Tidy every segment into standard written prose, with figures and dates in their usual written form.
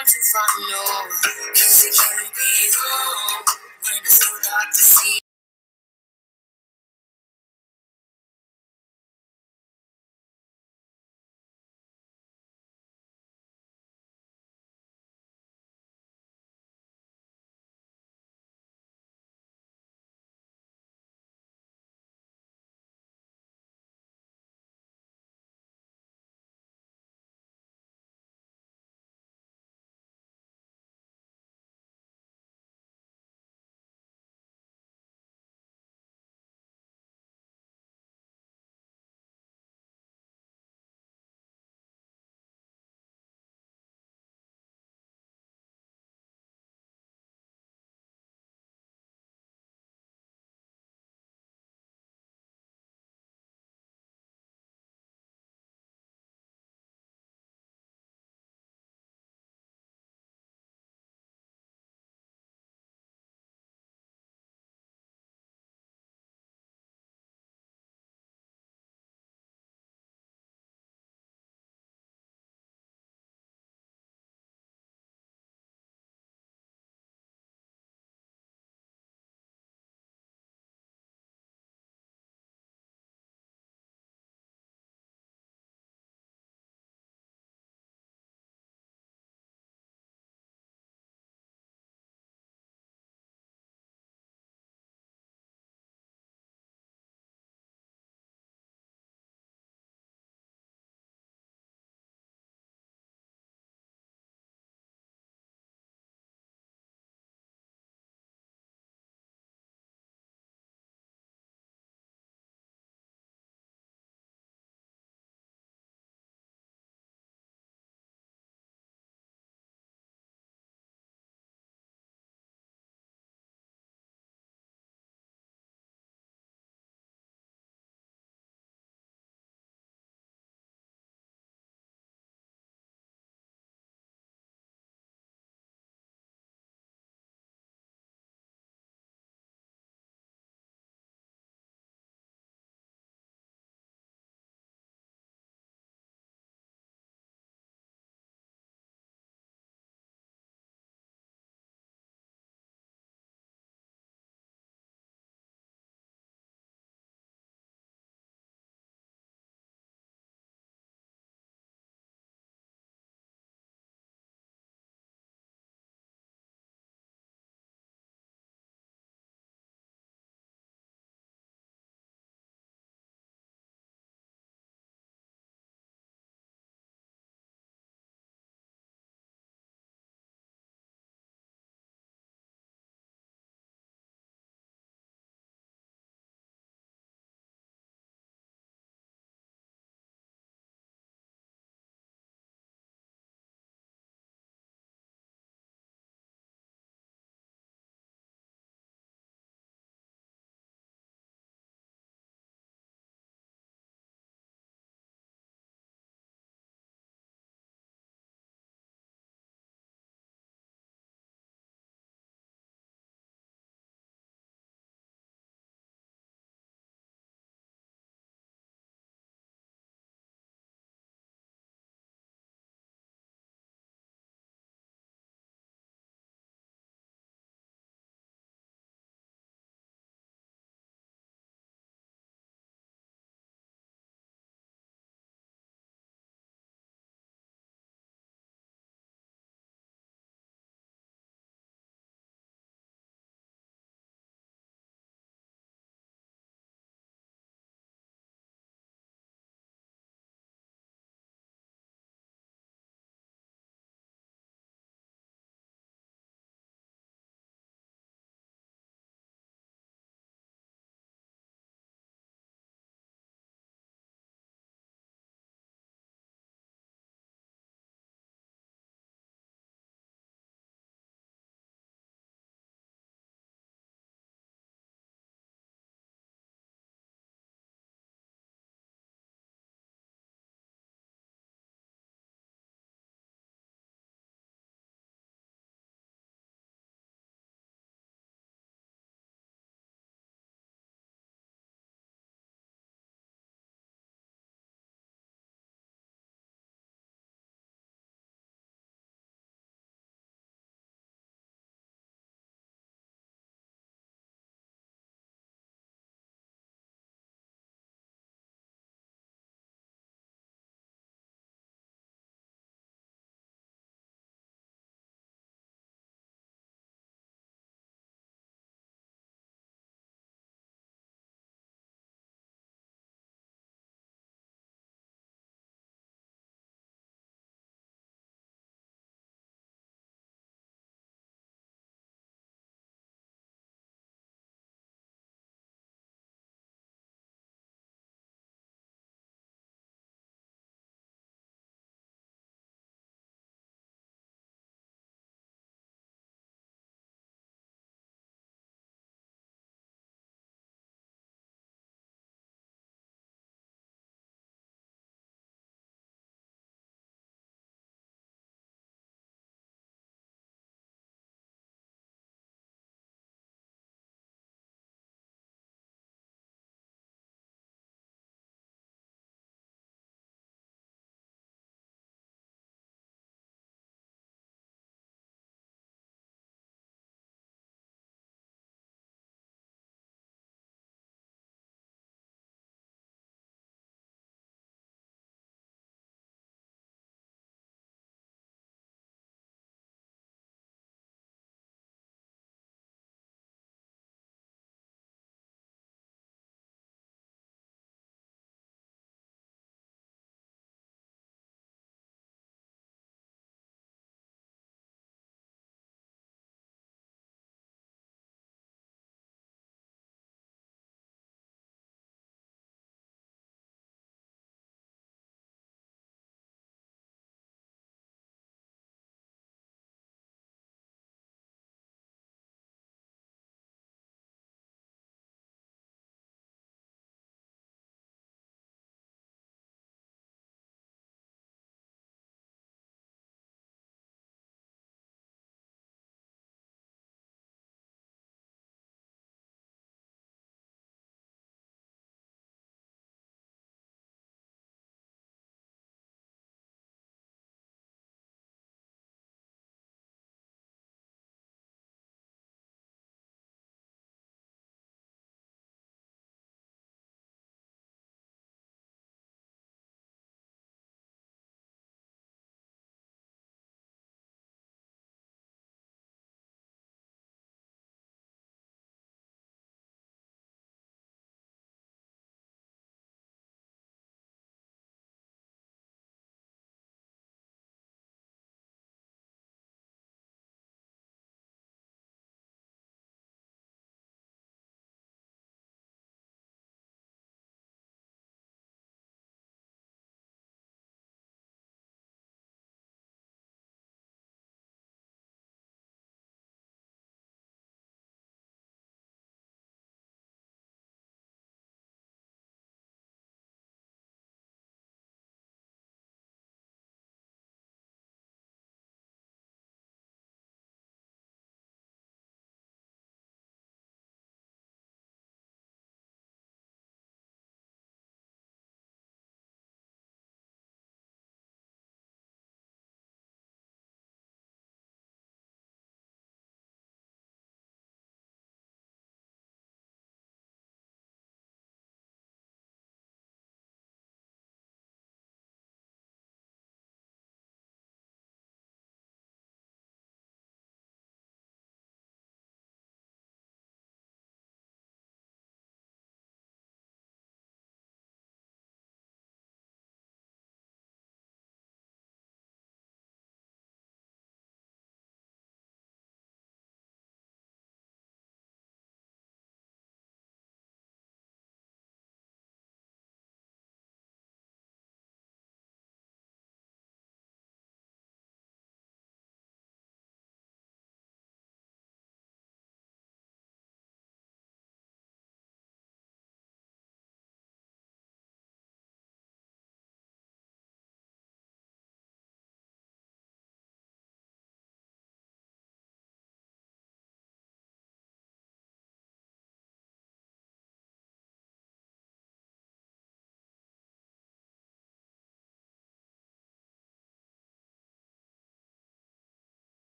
want to follow. Insecurity, oh, when it's so dark to see.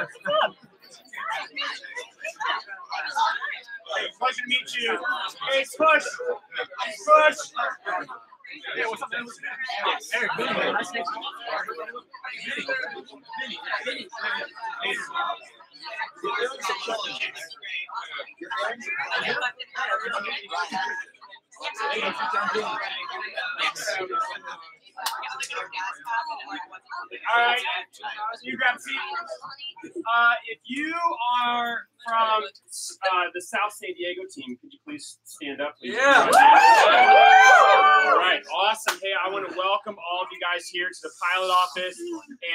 Hey, pleasure to meet you. Hey, Push. Push. Hey, what's up, man? Hey, Vinny, man. Nice to meet All right, you grab a seat. If you are from the South San Diego team, could you please stand up? Please? Yeah. All right, awesome. Hey, I want to welcome all of you guys here to the pilot office,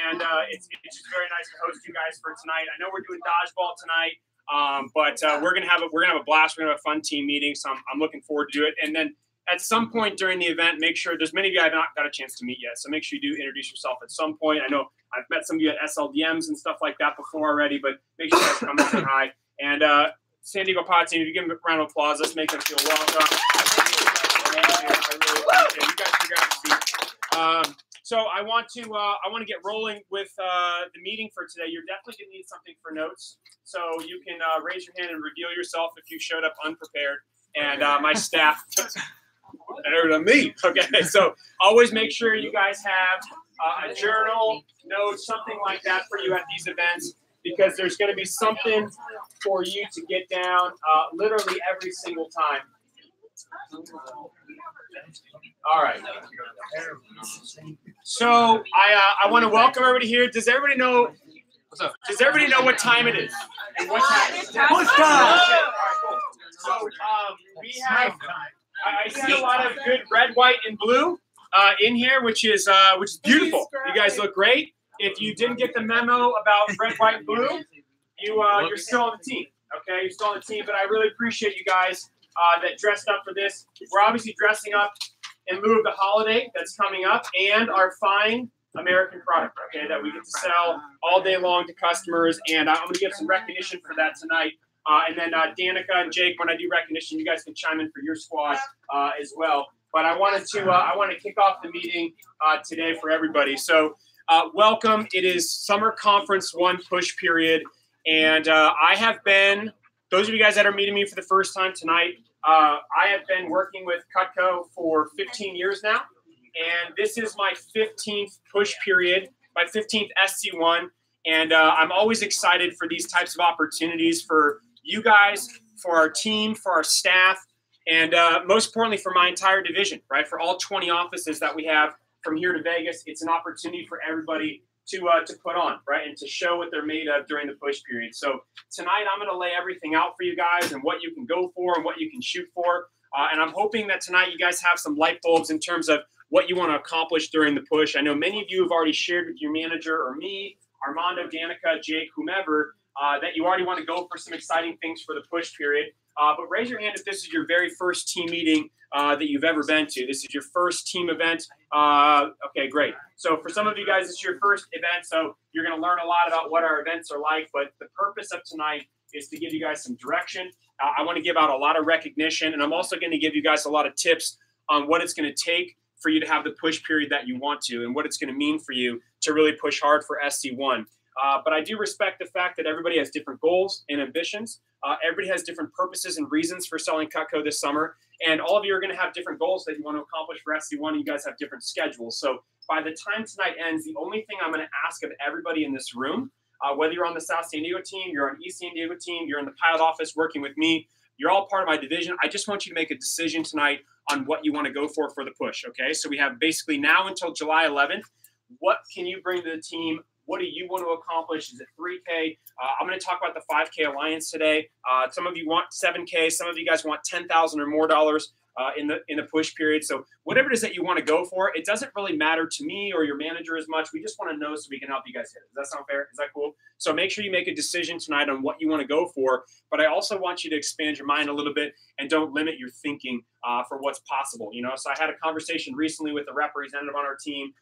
and it's just very nice to host you guys for tonight. I know we're doing dodgeball tonight, but we're gonna have a blast. We're gonna have a fun team meeting, so I'm looking forward to it. And then at some point during the event, make sure there's many of you I've not got a chance to meet yet, so make sure you do introduce yourself at some point. I know I've met some of you at SLDMs and stuff like that before already, but make sure you guys come and say hi. And San Diego Pod team, if you give them a round of applause, let's make them feel welcome. I really appreciate it. You guys can grab a seat. So I want to get rolling with the meeting for today. You're definitely going to need something for notes, so you can raise your hand and reveal yourself if you showed up unprepared. And my staff. Better than me. Okay, so always make sure you guys have a journal, notes, something like that for you at these events, because there's going to be something for you to get down literally every single time. All right. So I want to welcome everybody here. Does everybody know? What's up? Does everybody know what time it is? And what time? Push time. All right, cool. So we have. I see a lot of good red, white, and blue in here, which is beautiful. You guys look great. If you didn't get the memo about red, white, and blue, you're still on the team. Okay, you're still on the team. But I really appreciate you guys that dressed up for this. We're obviously dressing up in lieu of the holiday that's coming up and our fine American product. Okay, that we get to sell all day long to customers, and I'm going to give some recognition for that tonight. And then Danica and Jake, when I do recognition, you guys can chime in for your squad as well. But I want to kick off the meeting today for everybody. So welcome. It is Summer Conference 1 push period. And I have been, those of you guys that are meeting me for the first time tonight, I have been working with Cutco for 15 years now. And this is my 15th push period, my 15th SC1. And I'm always excited for these types of opportunities for you guys, for our team, for our staff, and most importantly for my entire division, right? For all 20 offices that we have from here to Vegas, it's an opportunity for everybody to put on, right? And to show what they're made of during the push period. So tonight I'm going to lay everything out for you guys and what you can go for and what you can shoot for. And I'm hoping that tonight you guys have some light bulbs in terms of what you want to accomplish during the push. I know many of you have already shared with your manager or me, Armando, Danica, Jake, whomever, that you already want to go for some exciting things for the push period. But raise your hand if this is your very first team meeting that you've ever been to. This is your first team event. Okay, great. So for some of you guys, it's your first event, so you're going to learn a lot about what our events are like. But the purpose of tonight is to give you guys some direction. I want to give out a lot of recognition, and I'm also going to give you guys a lot of tips on what it's going to take for you to have the push period that you want to and what it's going to mean for you to really push hard for SC1. But I do respect the fact that everybody has different goals and ambitions. Everybody has different purposes and reasons for selling Cutco this summer. And all of you are going to have different goals that you want to accomplish for SC1. And you guys have different schedules. So by the time tonight ends, the only thing I'm going to ask of everybody in this room, whether you're on the South San Diego team, you're on East San Diego team, you're in the pilot office working with me, you're all part of my division. I just want you to make a decision tonight on what you want to go for the push. Okay, so we have basically now until July 11th. What can you bring to the team? What do you want to accomplish? Is it 3K? I'm going to talk about the 5K Alliance today. Some of you want 7K. Some of you guys want $10,000 or more dollars in the push period. So whatever it is that you want to go for, it doesn't really matter to me or your manager as much. We just want to know so we can help you guys hit it. Does that sound fair? Is that cool? So make sure you make a decision tonight on what you want to go for. But I also want you to expand your mind a little bit and don't limit your thinking for what's possible. You know, so I had a conversation recently with a representative on our team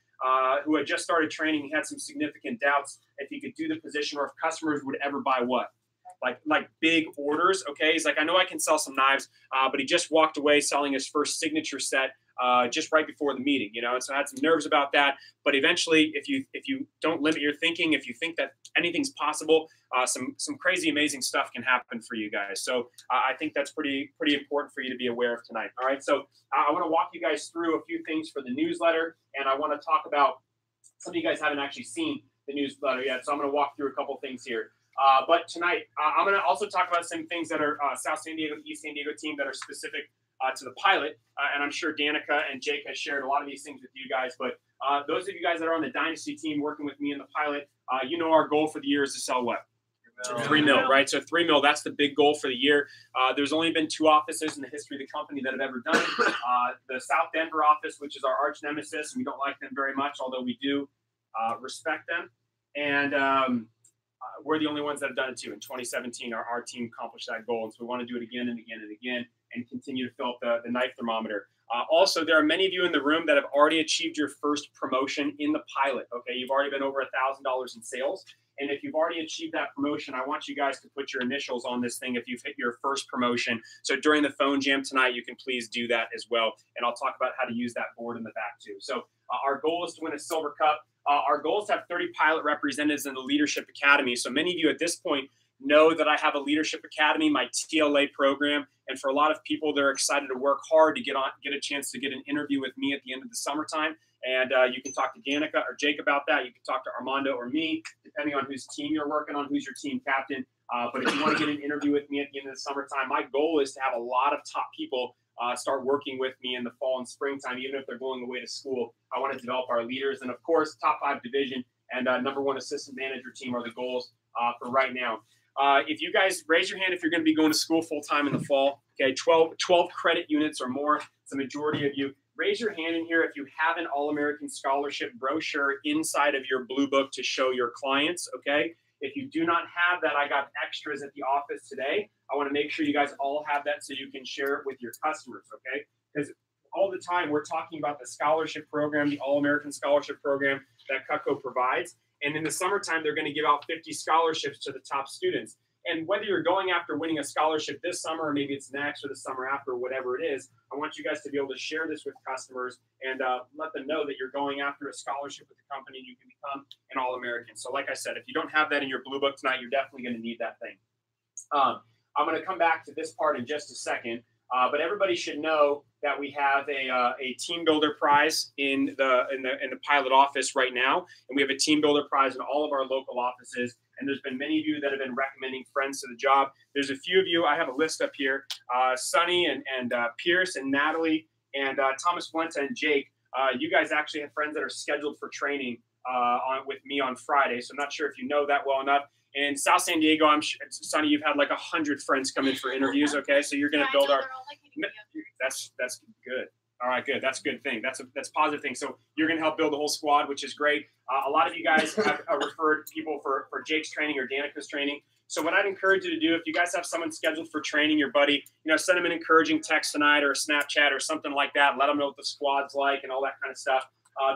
who had just started training. He had some significant doubts if he could do the position or if customers would ever buy what? Like big orders, okay? He's like, I know I can sell some knives, but he just walked away selling his first signature set just right before the meeting, you know. And so I had some nerves about that. But eventually, if you don't limit your thinking, if you think that anything's possible, some crazy, amazing stuff can happen for you guys. So I think that's pretty important for you to be aware of tonight. All right. So I want to walk you guys through a few things for the newsletter, and I want to talk about some of you guys haven't actually seen the newsletter yet. So I'm going to walk through a couple things here. But tonight, I'm going to also talk about some things that are South San Diego, East San Diego team that are specific to the pilot. And I'm sure Danica and Jake has shared a lot of these things with you guys. But those of you guys that are on the Dynasty team working with me in the pilot, you know our goal for the year is to sell what? 3 mil, right? So 3 mil, that's the big goal for the year. There's only been 2 offices in the history of the company that have ever done it. The South Denver office, which is our arch nemesis, and we don't like them very much, although we do respect them. And we're the only ones that have done it too. In 2017, our team accomplished that goal. And so we want to do it again and again and again and continue to fill up the knife thermometer. Also, there are many of you in the room that have already achieved your first promotion in the pilot. Okay, you've already been over $1,000 in sales. And if you've already achieved that promotion, I want you guys to put your initials on this thing if you've hit your first promotion. So during the phone jam tonight, you can please do that as well. And I'll talk about how to use that board in the back too. So our goal is to win a silver cup. Our goal is to have 30 pilot representatives in the Leadership Academy. So many of you at this point know that I have a Leadership Academy, my TLA program. And for a lot of people, they're excited to work hard to get a chance to get an interview with me at the end of the summertime. And you can talk to Danica or Jake about that. You can talk to Armando or me, depending on whose team you're working on, who's your team captain. But if you want to get an interview with me at the end of the summertime, my goal is to have a lot of top people start working with me in the fall and springtime, even if they're going away to school. I want to develop our leaders. And, of course, top 5 division and #1 assistant manager team are the goals for right now. If you guys raise your hand if you're going to be going to school full-time in the fall, okay, 12 credit units or more, it's the majority of you. Raise your hand in here if you have an All-American Scholarship brochure inside of your blue book to show your clients, okay? If you do not have that, I got extras at the office today. I want to make sure you guys all have that so you can share it with your customers, okay? Because all the time we're talking about the scholarship program, the All-American Scholarship program that Cutco provides. And in the summertime, they're going to give out 50 scholarships to the top students. And whether you're going after winning a scholarship this summer, or maybe it's next or the summer after, whatever it is, I want you guys to be able to share this with customers and let them know that you're going after a scholarship with the company and you can become an All-American. So like I said, if you don't have that in your blue book tonight, you're definitely going to need that thing. I'm going to come back to this part in just a second. But everybody should know that we have a team builder prize in the pilot office right now, and we have a team builder prize in all of our local offices. And there's been many of you that have been recommending friends to the job. There's a few of you. I have a list up here: Sonny and Pierce and Natalie and Thomas Fuente and Jake. You guys actually have friends that are scheduled for training with me on Friday. So I'm not sure if you know that well enough. In South San Diego, I'm sure, Sonny, you've had like 100 friends come in for interviews. Okay, so you're going to build our. That's good. All right, good. That's a good thing. That's a positive thing. So you're going to help build the whole squad, which is great. A lot of you guys have referred people for Jake's training or Danica's training. So what I'd encourage you to do, if you guys have someone scheduled for training, your buddy, send them an encouraging text tonight or a Snapchat or something like that. Let them know what the squad's like and all that kind of stuff.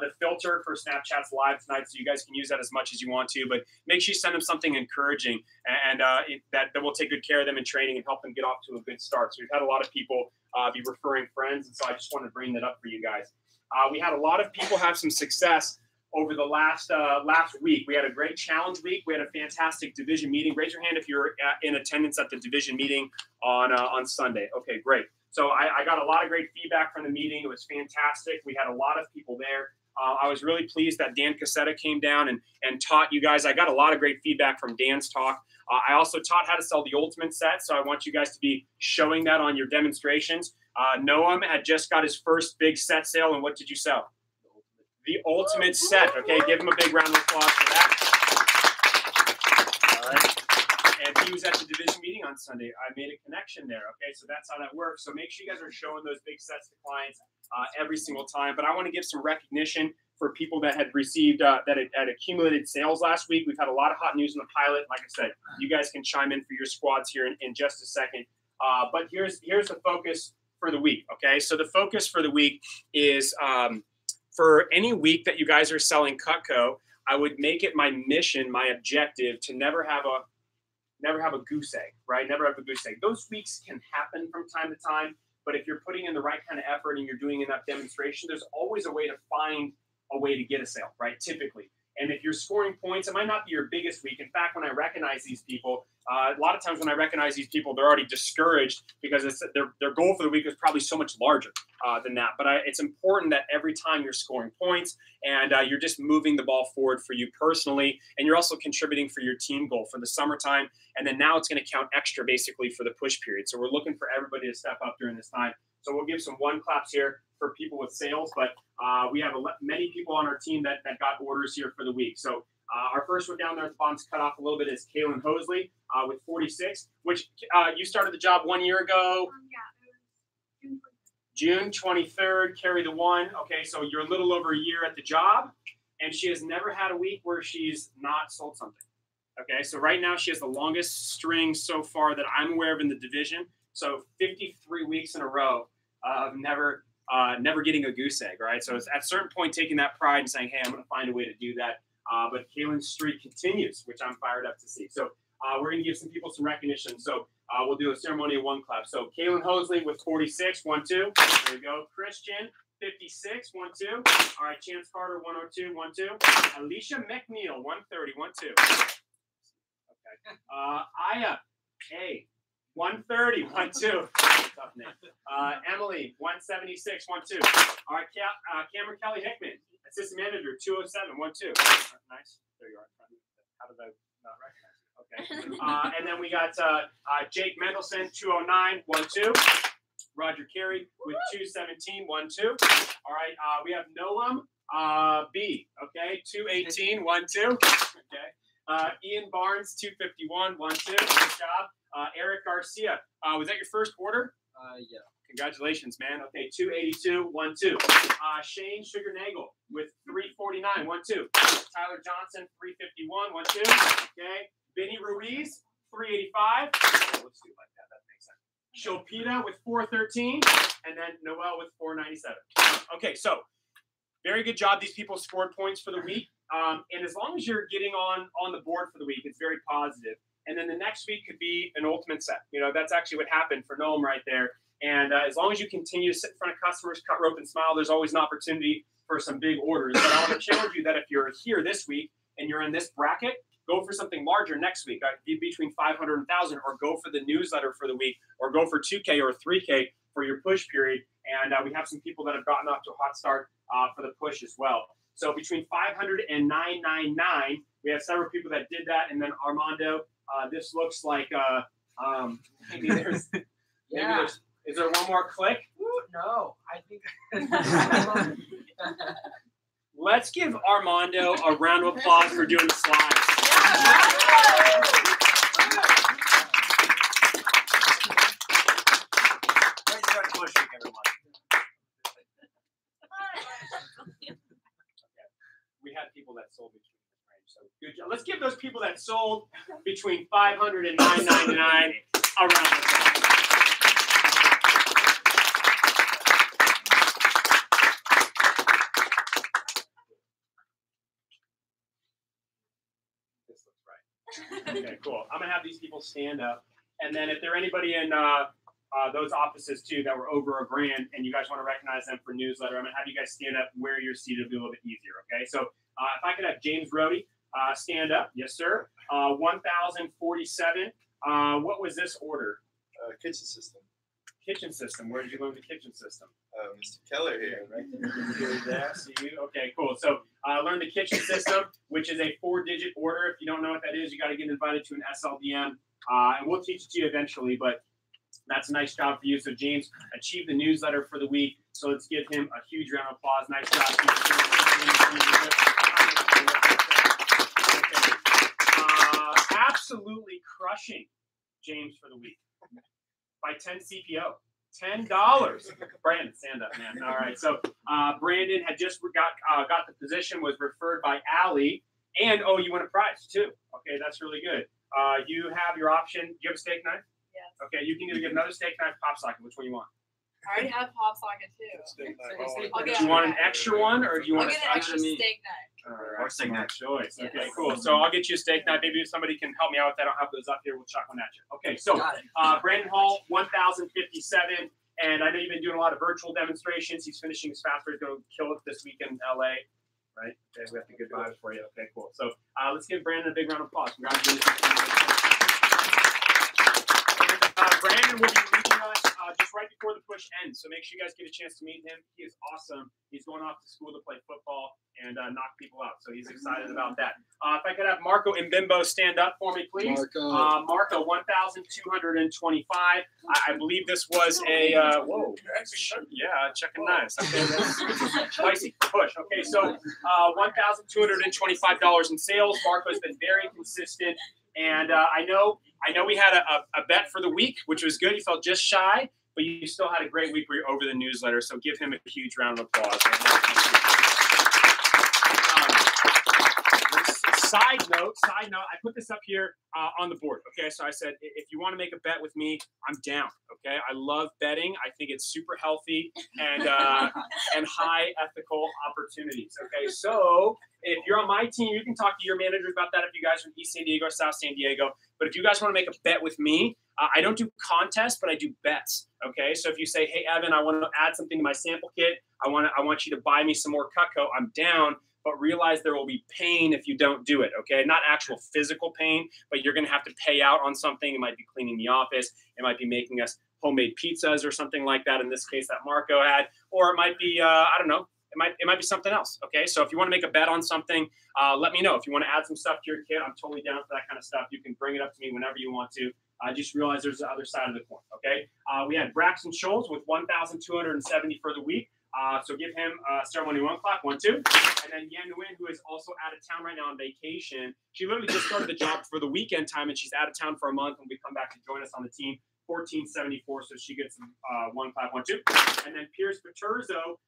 The filter for Snapchat's live tonight, so you guys can use that as much as you want to, but make sure you send them something encouraging and that will take good care of them in training and help them get off to a good start. So we've had a lot of people be referring friends, and so I just wanted to bring that up for you guys. We had a lot of people have some success over the last week. We had a great challenge week. We had a fantastic division meeting. Raise your hand if you're in attendance at the division meeting on Sunday. Okay, great. So I got a lot of great feedback from the meeting. It was fantastic. We had a lot of people there. I was really pleased that Dan Cassetta came down and taught you guys. I got a lot of great feedback from Dan's talk. I also taught how to sell the Ultimate set, so I want you guys to be showing that on your demonstrations. Noam had just got his first big set sale, and what did you sell? The Ultimate set. Okay, give him a big round of applause for that. All right. And he was at the division meeting on Sunday. I made a connection there. Okay, so that's how that works. So make sure you guys are showing those big sets to clients every single time. But I want to give some recognition for people that had received that had accumulated sales last week. We've had a lot of hot news in the pilot. Like I said, you guys can chime in for your squads here in just a second. But here's the focus for the week. Okay, so the focus for the week is for any week that you guys are selling Cutco, I would make it my mission, my objective to never have a goose egg, right? Never have a goose egg. Those weeks can happen from time to time, But if you're putting in the right kind of effort and you're doing enough demonstration, there's always a way to find a way to get a sale, right? Typically. And if you're scoring points, it might not be your biggest week. In fact, when I recognize these people, a lot of times when I recognize these people, they're already discouraged because their goal for the week is probably so much larger than that. But it's important that every time you're scoring points and you're just moving the ball forward for you personally, and you're also contributing for your team goal for the summertime. And then now it's going to count extra basically for the push period. So we're looking for everybody to step up during this time. So we'll give some one claps here for people with sales, but we have many people on our team that got orders here for the week. So our first one down there at the bottom's cut off a little bit is Kaylin Hosley with 46, which you started the job 1 year ago. Yeah, it was June 23rd, carry the one. Okay, so you're a little over a year at the job, and she has never had a week where she's not sold something. Okay, so right now she has the longest string so far that I'm aware of in the division. So 53 weeks in a row of never getting a goose egg, right? So it's at a certain point taking that pride and saying, hey, I'm going to find a way to do that. But Kaylin's streak continues, which I'm fired up to see. So we're going to give some people some recognition. So we'll do a ceremony of one clap. So Kaylin Hosley with 46, 1-2. There you go. Christian, 56, 1-2. All right, Chance Carter, 102, 1-2. Alicia McNeil, 130, 1-2. Okay. Aya, hey. 130, 1-2. Tough name. Emily, 176, 1-2. All right, Cameron Kelly Hickman, assistant manager, 207, 1-2. Nice. There you are. How did I not recognize you? Okay. And then we got Jake Mendelson, 209, 1-2. Roger Carey with 217, 1-2. All right, we have Noam B. Okay, 218, 1-2. Okay. Ian Barnes, 251, 1-2. Good job. Eric Garcia, was that your first order? Yeah. Congratulations, man. Okay, 282, 1-2. Shane Sugar-Nagel with 349, 1-2. Tyler Johnson, 351, 1-2. Okay. Benny Ruiz, 385. Okay, let's do it like that. That makes sense. Shopita with 413, and then Noel with 497. Okay, so very good job. These people scored points for the week. And as long as you're getting on the board for the week, it's very positive. And then the next week could be an ultimate set. You know, that's actually what happened for Noam right there. And as long as you continue to sit in front of customers, cut rope, and smile, there's always an opportunity for some big orders. But I want to challenge you that if you're here this week and you're in this bracket, go for something larger next week, between 500 and 1,000, or go for the newsletter for the week, or go for 2K or 3K for your push period. And we have some people that have gotten off to a hot start for the push as well. So between 500 and 999, we have several people that did that. And then Armando, this looks like maybe there's, is there one more click? Ooh, no, I think. Let's give Armando a round of applause for doing the slides. Let's start pushing, everyone. We had people that sold between this range, so good job. Let's give those people that sold between 500 and 999 a round of applause. This looks right. Okay, cool. I'm gonna have these people stand up, and then if there anybody in those offices too that were over a grand, and you guys want to recognize them for newsletter, I'm gonna have you guys stand up where you're seated. It'll be a little bit easier. Okay, so if I could have James Rohde stand up, yes sir. 1,047. What was this order? Kitchen system. Kitchen system. Where did you learn the kitchen system? Mr. Keller here, right? Here, there. See you. Okay, cool. So learn the kitchen system, which is a 4-digit order. If you don't know what that is, you got to get invited to an SLDM, and we'll teach it to you eventually. But that's a nice job for you. So James achieved the newsletter for the week. So let's give him a huge round of applause. Nice job. Absolutely crushing James for the week by 10 CPO. $10. Brandon, stand up, man. All right. So Brandon had just got the position, was referred by Allie, and oh, you won a prize too. Okay, that's really good. You have your option. Do you have a steak knife? Yes. Okay, you can either get another steak knife, pop socket. Which one you want? I already have pop socket too. I'll Do get you want an extra one, or do you I'll want get an extra steak knife. All right, Or steak knife. choice. Okay, Yes. cool. So I'll get you a steak knife. Maybe if somebody can help me out with that. I don't have those up here. We'll chuck one at you. Okay, so Got it. Brandon Hall, 1,057, And I know you've been doing a lot of virtual demonstrations. He's finishing his fast. He's going to kill it this week in LA. Right? Okay, we have the good vibes for you. Okay, cool. So let's give Brandon a big round of applause. Congratulations. And Brandon will be leaving us just right before the push ends. So make sure you guys get a chance to meet him. He is awesome. He's going off to school to play football and knock people out. So he's excited about that. If I could have Marco and Bimbo stand up for me, please. Marco, 1,225. I believe this was a, whoa. Yeah, checking nice. Okay, that's spicy push. Okay, so $1,225 in sales. Marco's been very consistent. And I know we had a bet for the week, which was good. He felt just shy, but you still had a great week where you're over the newsletter. So give him a huge round of applause. Side note, I put this up here on the board. Okay, so I said, if you want to make a bet with me, I'm down. Okay, I love betting. I think it's super healthy and high ethical opportunities. Okay, so if you're on my team, you can talk to your managers about that if you guys are from East San Diego or South San Diego. But if you guys want to make a bet with me, I don't do contests, but I do bets. Okay, so if you say, hey, Evan, I want to add something to my sample kit. I want you to buy me some more Cutco. I'm down. But realize there will be pain if you don't do it, okay? Not actual physical pain, but you're going to have to pay out on something. It might be cleaning the office. It might be making us homemade pizzas or something like that, in this case that Marco had. Or it might be, I don't know, it might be something else, okay? So if you want to make a bet on something, let me know. If you want to add some stuff to your kit, I'm totally down for that kind of stuff. You can bring it up to me whenever you want to. Just realize there's the other side of the coin, okay? We had Braxton Scholes with 1,270 for the week. So give him ceremony 1 clap, 1, 2. And then Yan Nguyen, who is also out of town right now on vacation. She literally just started the job for the weekend time, and she's out of town for a month. And we come back to join us on the team, 1,474. So she gets 1 clap, 1, 2. And then Pierce Paterzo,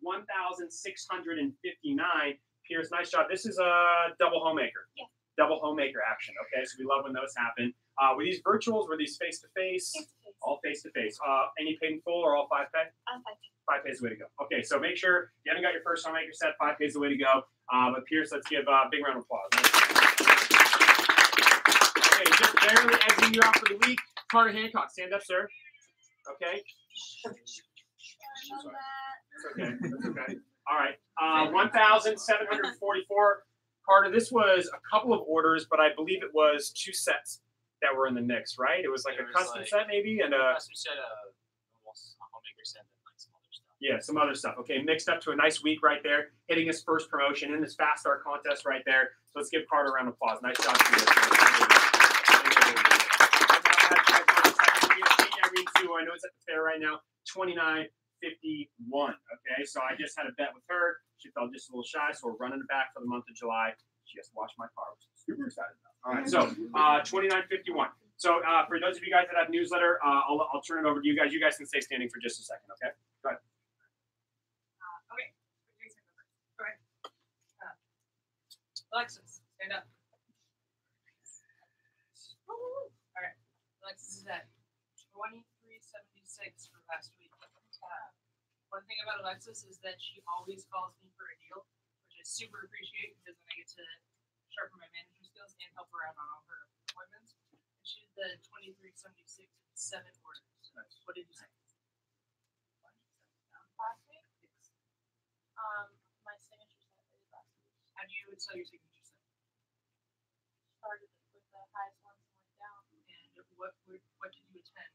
1,659. Pierce, nice job. This is a double homemaker. Yeah. Double homemaker action. Okay, so we love when those happen. Were these virtuals? Were these face-to-face? Face-to-face. All face-to-face. Any paid in full or all 5K? 5K is the way to go. Okay, so make sure you haven't got your first homemaker set. 5K is the way to go. But Pierce, let's give a big round of applause. Okay, just barely exiting you out for the week. Carter Hancock, stand up, sir. Okay. That's okay. That's okay. All right. 1,744. Carter, this was a couple of orders, but I believe it was 2 sets that were in the mix, right? It was like a custom set maybe, and a custom set, almost a homemaker set, and like some other stuff. Yeah, some other stuff. Okay, mixed up to a nice week right there, hitting his first promotion in this fast start contest right there. So let's give Carter a round of applause. Nice job. I know it's at the fair right now. 29.51. Okay, so I just had a bet with her. She felt just a little shy, so we're running it back for the month of July. She has to wash my car, which I'm super excited about. All right, so 29.51. So for those of you guys that have newsletter, I'll turn it over to you guys. You guys can stay standing for just a second, okay? Go ahead. Okay. Go ahead. Alexis, stand up. All right. Alexis is at 23.76 for last week. One thing about Alexis is that she always calls me for a deal, which I super appreciate because then I get to sharpen my management skills and help her out on all her appointments. And she's the 23.76 in 7 orders. Nice. What did you say? Last week? Yes. My signature set is last week. How do you sell your signature set? Started with the highest ones and went down. And what did you attend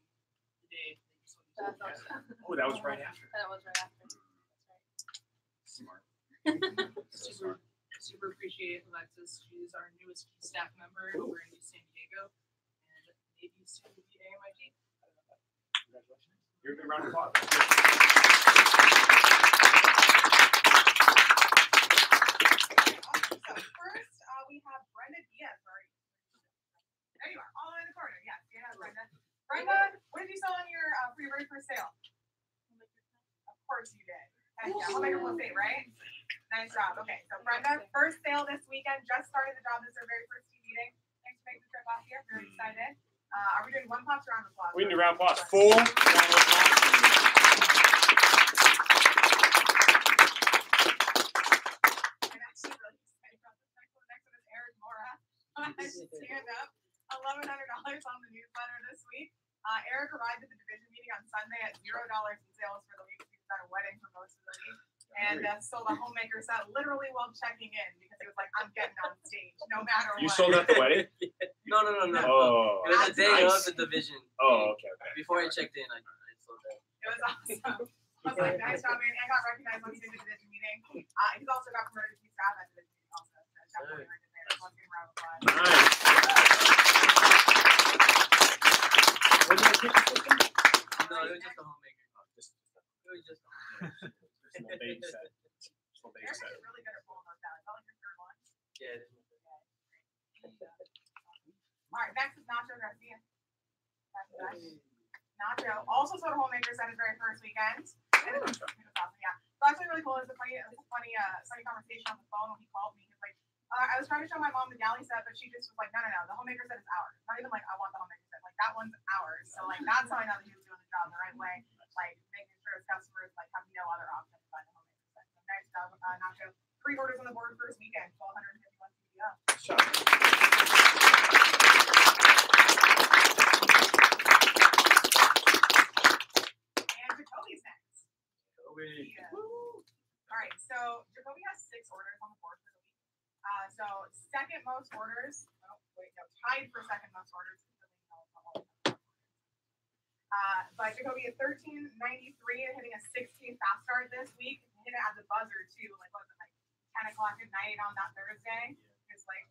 the day that you sold your That's signature set? awesome. Oh, that was right after. That was right after. That's right. Smart. Super appreciate Alexis. She's our newest key staff member over in East San Diego, and maybe soon to be AMIT. Congratulations. You're a good round of applause. So first, we have Brenda Diaz. Sorry. There you are, all in the corner. Yeah, stand up, Brenda. Brenda, what did you sell on your for your very first sale? Of course you did. And yeah, homemaker plus 8, right? Nice job. Okay, so Brenda, first sale this weekend, just started the job. This is her very first team meeting. Thanks for making the trip out here. Very excited. Are we doing 1 pops or round of applause? We can do round of applause. Full round of applause. I'm actually really excited about this next one. Next one is Eric Mora. Stand up. $1,100 on the newsletter this week. Eric arrived at the division meeting meeting on Sunday at $0 in sales for the week. We was at a wedding for most of the week. And sold a homemaker set literally while checking in because he was like, I'm getting on stage no matter what. You sold at the wedding? No. Oh. It was the day nice. of the division. Oh, okay. Before I checked in, I sold that. It was awesome. I was like, nice job, man. And got recognized when he did the division meeting. He's also got promoted to be staff at the division meeting also. So definitely right there. So let's give him a round of applause. Nice. Was it a kitchen system? No, it was just a homemaker. It was just a homemaker. Small baby set. Small baby You're set. actually really good at pulling those out. Is that like your third one? Yeah, it is. All right, next is Nacho Garcia. Nacho also sold a homemaker set his very first weekend. And it was awesome, yeah. So actually really cool. It was a funny conversation on the phone when he called me. He was like, I was trying to show my mom the galley set, but she just was like, no, the homemaker set is ours. Not even like I want the homemaker set. Like that one's ours. So like that's how I know that he was doing the job the right way. Like making sure his customers like have no other option to buy the homemaker set. So nice job, Nacho. 3 orders on the board first weekend, 1,251 CPO. And Jacoby's next. Yeah. All right, so Jacoby has 6 orders on the board for the week. So second most orders. Oh wait, no, tied for second most orders. But Jacoby at 1393, hitting a 16 fast start this week. Hit it at the buzzer too. Like what was it, like 10 o'clock at night on that Thursday? It's like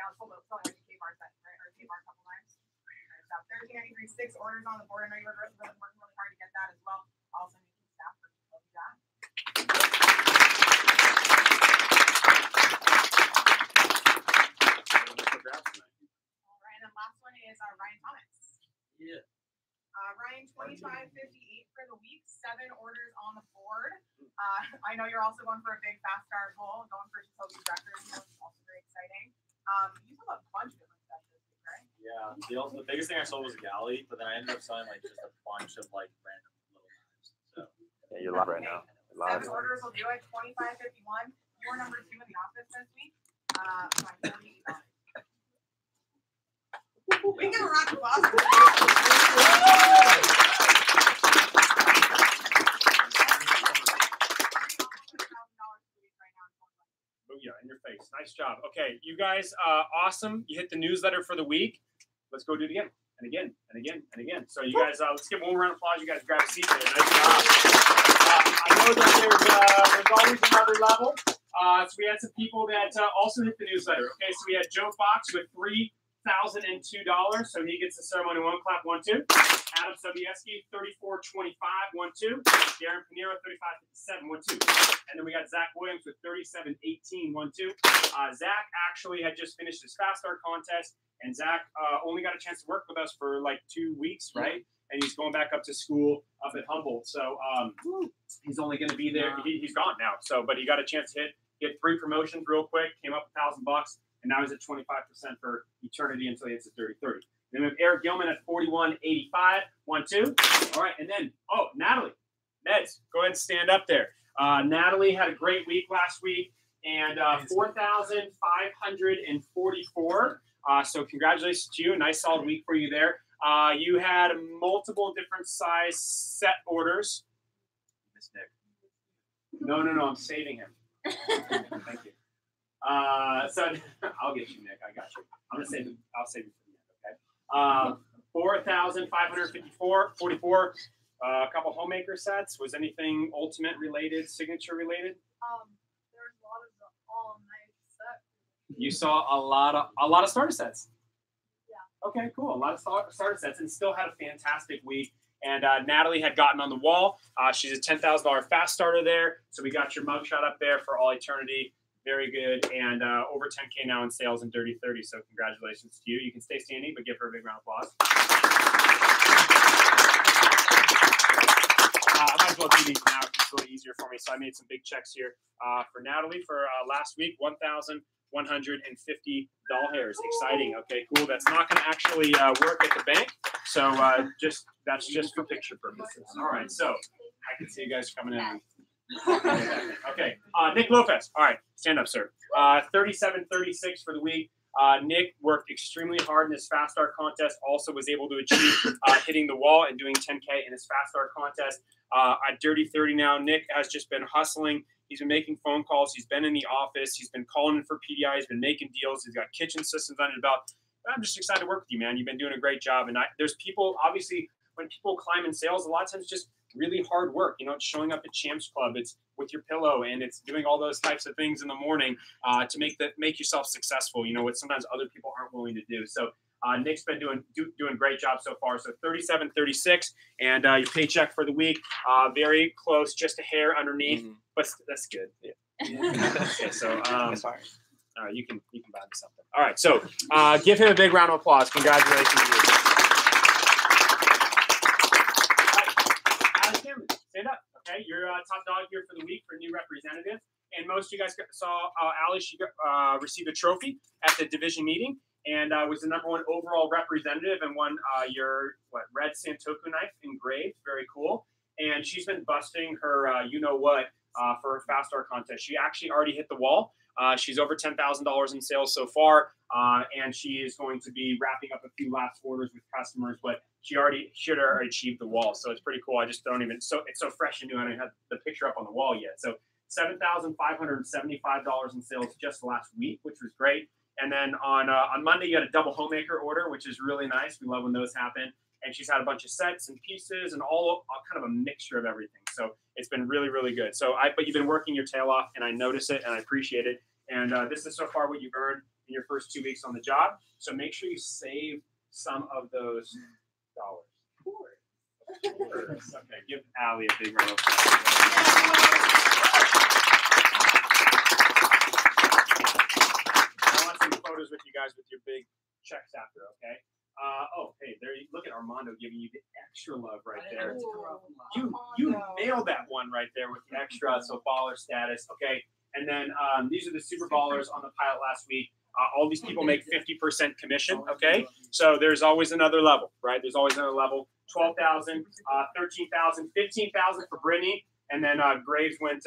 I was told like a K-bar set, right? Or a K-bar a couple times. So 1393, 6 orders on the board. I know you were working really hard to get that as well. Also need some staff for that. All right, and then last one is Ryan Thomas. Yeah. Ryan, 2558 for the week, 7 orders on the board. I know you're also going for a big fast start goal, going for Jacoby's record, which is also very exciting. You sold a bunch of different stuff this week, right? Yeah, the biggest thing I sold was a galley, but then I ended up selling like just a bunch of like random little knives. So yeah, you're live right now. 7 orders will do it. 2551. You're number 2 in the office this week. We can give a round of applause. Booyah, in your face. Nice job. Okay, you guys, awesome. You hit the newsletter for the week. Let's go do it again and again and again and again. So you guys, let's give one round of applause. You guys grab a seat there. Nice job. I know that there's always another level. So we had some people that also hit the newsletter. Okay, so we had Joe Fox with $3,002, so he gets the ceremony 1 clap, 1 2. Adam Sobieski, 3425, 1 2. Darren Pinero, 3557, 1 2. And then we got Zach Williams with 3718, 1 2. Zach actually had just finished his fast start contest, and Zach only got a chance to work with us for like 2 weeks, right? And he's going back up to school up at Humboldt, so he's only going to be there. He's gone now, so but he got a chance to get 3 promotions real quick, came up $1,000 bucks. And now he's at 25% for eternity until he hits the 30-30. Then we have Eric Gilman at 4185, 1 2. All right, and then Natalie, Neds, go ahead and stand up there. Natalie had a great week last week, and 4,544. So congratulations to you. A nice solid week for you there. You had multiple different size set orders. Miss Nick. No, I'm saving him. Thank you. So I'll get you, Nick. I got you. I'll save it for the end, okay? 4,544. A couple homemaker sets. Was anything ultimate related, signature related? There's a lot of the all-night set. You saw a lot of starter sets. Yeah. Okay, cool. A lot of starter sets, and still had a fantastic week. And Natalie had gotten on the wall. She's a $10,000 fast starter there. So we got your mugshot up there for all eternity. Very good. And over 10K now in sales in Dirty 30. So congratulations to you. You can stay standing, but give her a big round of applause. I might as well do these now. It's a little easier for me. So I made some big checks here for Natalie for last week. $1,150. Exciting. Okay, cool. That's not going to actually work at the bank. So that's just for picture purposes. All right. So I can see you guys coming in. Okay. Nick Lopez. All right. Stand up, sir. 3736 for the week. Nick worked extremely hard in his fast start contest. Also was able to achieve hitting the wall and doing 10K in his fast start contest. At Dirty 30 now, Nick has just been hustling. He's been making phone calls. He's been in the office. He's been calling in for PDI. He's been making deals. He's got kitchen systems under his belt. I'm just excited to work with you, man. You've been doing a great job. And there's people, obviously, when people climb in sales, a lot of times just really hard work. You know, it's showing up at Champs Club. It's with your pillow, and it's doing all those types of things in the morning to make yourself successful. You know, what sometimes other people aren't willing to do. So Nick's been doing a great job so far. So 37.36, and your paycheck for the week, very close, just a hair underneath, but that's good. Yeah. Okay, so Sorry. all right, you can buy me something. All right, so give him a big round of applause. Congratulations to you. Cameron, stand up. Okay, you're top dog here for the week for new representative. And most of you guys saw Allie. She received a trophy at the division meeting and was the #1 overall representative and won your red Santoku knife engraved. Very cool. And she's been busting her for her fast start contest. She actually already hit the wall. She's over $10,000 in sales so far, and she is going to be wrapping up a few last orders with customers. But she should have already achieved the wall, so it's pretty cool. I just don't even it's so fresh and new. I don't have the picture up on the wall yet. So $7,575 in sales just last week, which was great. And then on Monday you had a double homemaker order, which is really nice. We love when those happen. And she's had a bunch of sets and pieces and all kind of a mixture of everything. So it's been really, really good. So but you've been working your tail off, and I notice it and I appreciate it. And this is so far what you've earned in your first 2 weeks on the job. So make sure you save some of those dollars. Of course. Okay, give Allie a big round of applause. I want some photos with you guys with your big checks after, okay? Hey, there you look at Armando giving you the extra love right there. You nailed that one right there with the extra, so baller status. Okay, and then these are the super ballers on the pilot last week. All these people make 50% commission. Okay, so there's always another level, right? There's always another level. 12,000, 13,000, 15,000 for Brittany, and then Graves went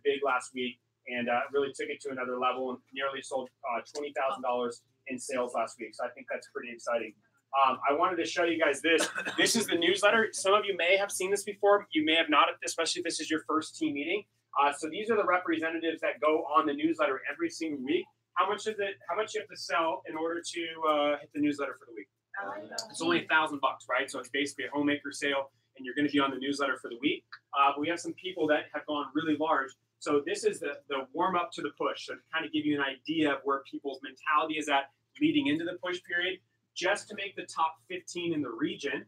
big last week and really took it to another level and nearly sold $20,000 in sales last week. So I think that's pretty exciting. I wanted to show you guys this. This is the newsletter. Some of you may have seen this before. You may have not, especially if this is your first team meeting. So these are the representatives that go on the newsletter every single week. How much you have to sell in order to hit the newsletter for the week? It's only $1,000, right? So it's basically a homemaker sale, and you're going to be on the newsletter for the week. But we have some people that have gone really large. So this is the warm up to the push. So to kind of give you an idea of where people's mentality is at leading into the push period. Just to make the top 15 in the region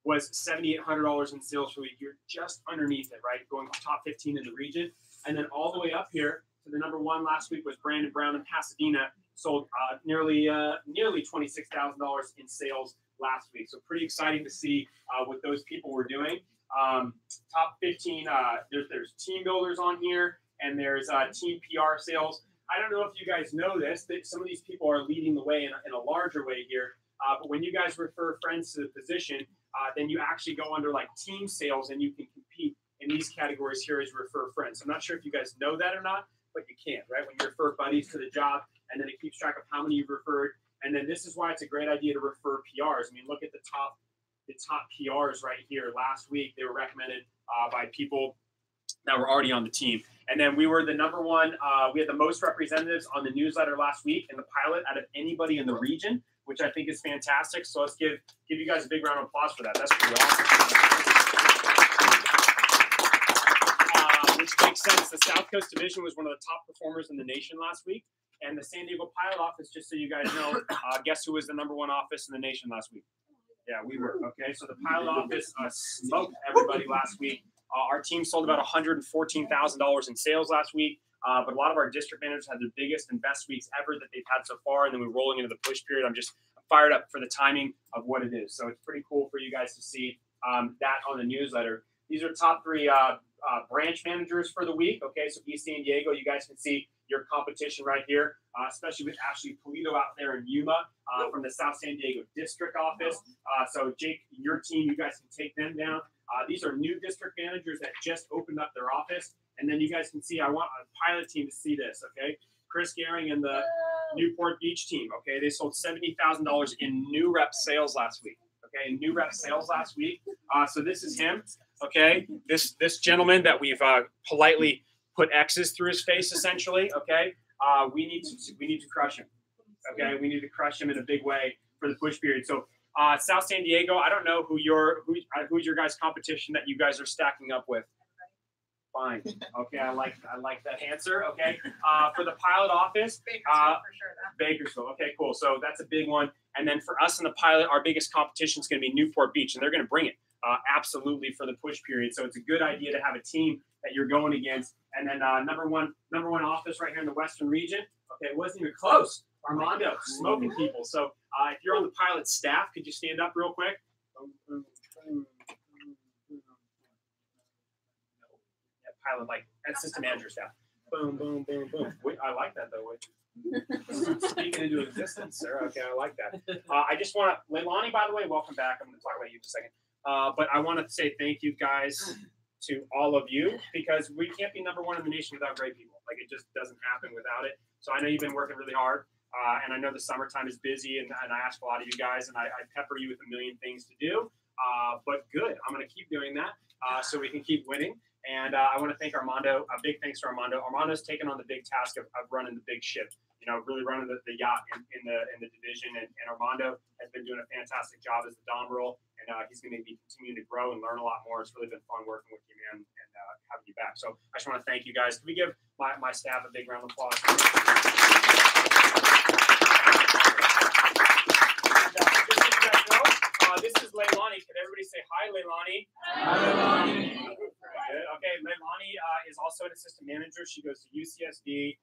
was $7,800 in sales per week. You're just underneath it, right? Going top 15 in the region. And then all the way up here to the #1 last week was Brandon Brown in Pasadena. Sold nearly $26,000 in sales last week. So pretty exciting to see what those people were doing. Top 15, there's team builders on here, and there's team PR sales. I don't know if you guys know this, that some of these people are leading the way in a larger way here. But when you guys refer friends to the position, then you actually go under like team sales, and you can compete in these categories here as refer friends. I'm not sure if you guys know that or not, but you can, right? When you refer buddies to the job, and then it keeps track of how many you've referred. And then this is why it's a great idea to refer PRs. I mean, look at the top PRs right here. Last week, they were recommended by people that were already on the team. And then we were the #1. We had the most representatives on the newsletter last week in the pilot out of anybody in the region, which I think is fantastic. So let's give you guys a big round of applause for that. That's pretty awesome. Which makes sense. The South Coast Division was one of the top performers in the nation last week. And the San Diego Pilot office, just so you guys know, guess who was the #1 office in the nation last week? Yeah, we were. Okay, so the Pilot office smoked everybody last week. Our team sold about $114,000 in sales last week, but a lot of our district managers had the biggest and best weeks ever that they've had so far, and then we're rolling into the push period. I'm fired up for the timing of what it is. So it's pretty cool for you guys to see that on the newsletter. These are top 3 branch managers for the week. Okay, so East San Diego, you guys can see your competition right here, especially with Ashley Polito out there in Yuma from the South San Diego district office. So Jake, your team, you guys can take them down. These are new district managers that just opened up their office. And then you guys can see, I want a pilot team to see this, okay? Chris Gehring and the Newport Beach team. Okay, they sold $70,000 in new rep sales last week. Okay, new rep sales last week. So this is him. Okay, this gentleman that we've politely put X's through his face, essentially. Okay, we need to crush him. Okay, we need to crush him in a big way for the push period. So South San Diego, I don't know who's your guys' competition that you guys are stacking up with. Fine. Okay, I like that answer. Okay, for the pilot office, Bakersfield for sure. Bakersfield. Okay, cool. So that's a big one. And then for us in the pilot, our biggest competition is going to be Newport Beach, and they're going to bring it absolutely for the push period. So it's a good idea to have a team that you're going against. And then number one office right here in the Western region. Okay, it wasn't even close. Armando, smoking people. So if you're on the pilot staff, could you stand up real quick? Pilot, like assistant manager staff. Boom, boom, boom, boom. Wait, I like that though. Speaking into existence, sir. Okay, I like that. I just want to, Leilani, by the way, welcome back. I'm going to talk about you in a second. But I want to say thank you guys to all of you, because we can't be number one in the nation without great people. Like, it just doesn't happen without it. So I know you've been working really hard. And I know the summertime is busy, and I ask a lot of you guys, and I pepper you with a million things to do. But good, I'm going to keep doing that so we can keep winning. And I want to thank Armando. A big thanks to Armando. Armando's taken on the big task of running the big ship. You know, really running the yacht in the division. And Armando has been doing a fantastic job as the Dom role, and he's going to be continuing to grow and learn a lot more. It's really been fun working with you, man, and having you back. So I just want to thank you guys. Can we give my staff a big round of applause? And, just so you guys know, this is Leilani. Can everybody say hi, Leilani? Hi, Leilani. Good. Okay, Leilani is also an assistant manager. She goes to UCSD.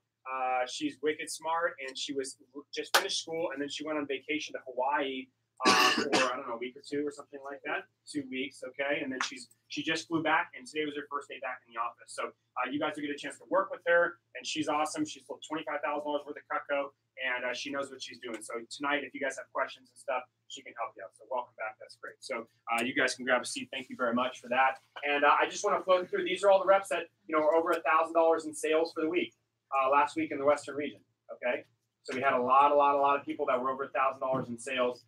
She's wicked smart, and she was just finished school, and then she went on vacation to Hawaii for, I don't know, a week or two or something like that. 2 weeks, okay? And then she just flew back, and today was her first day back in the office. So you guys will get a chance to work with her, and she's awesome. She's sold $25,000 worth of Cutco, and she knows what she's doing. So tonight, if you guys have questions and stuff, she can help you out. So welcome back. That's great. So you guys can grab a seat. Thank you very much for that. And I just want to float through. These are all the reps that, are over $1,000 in sales for the week. Last week in the Western region. Okay, so we had a lot of people that were over $1,000 in sales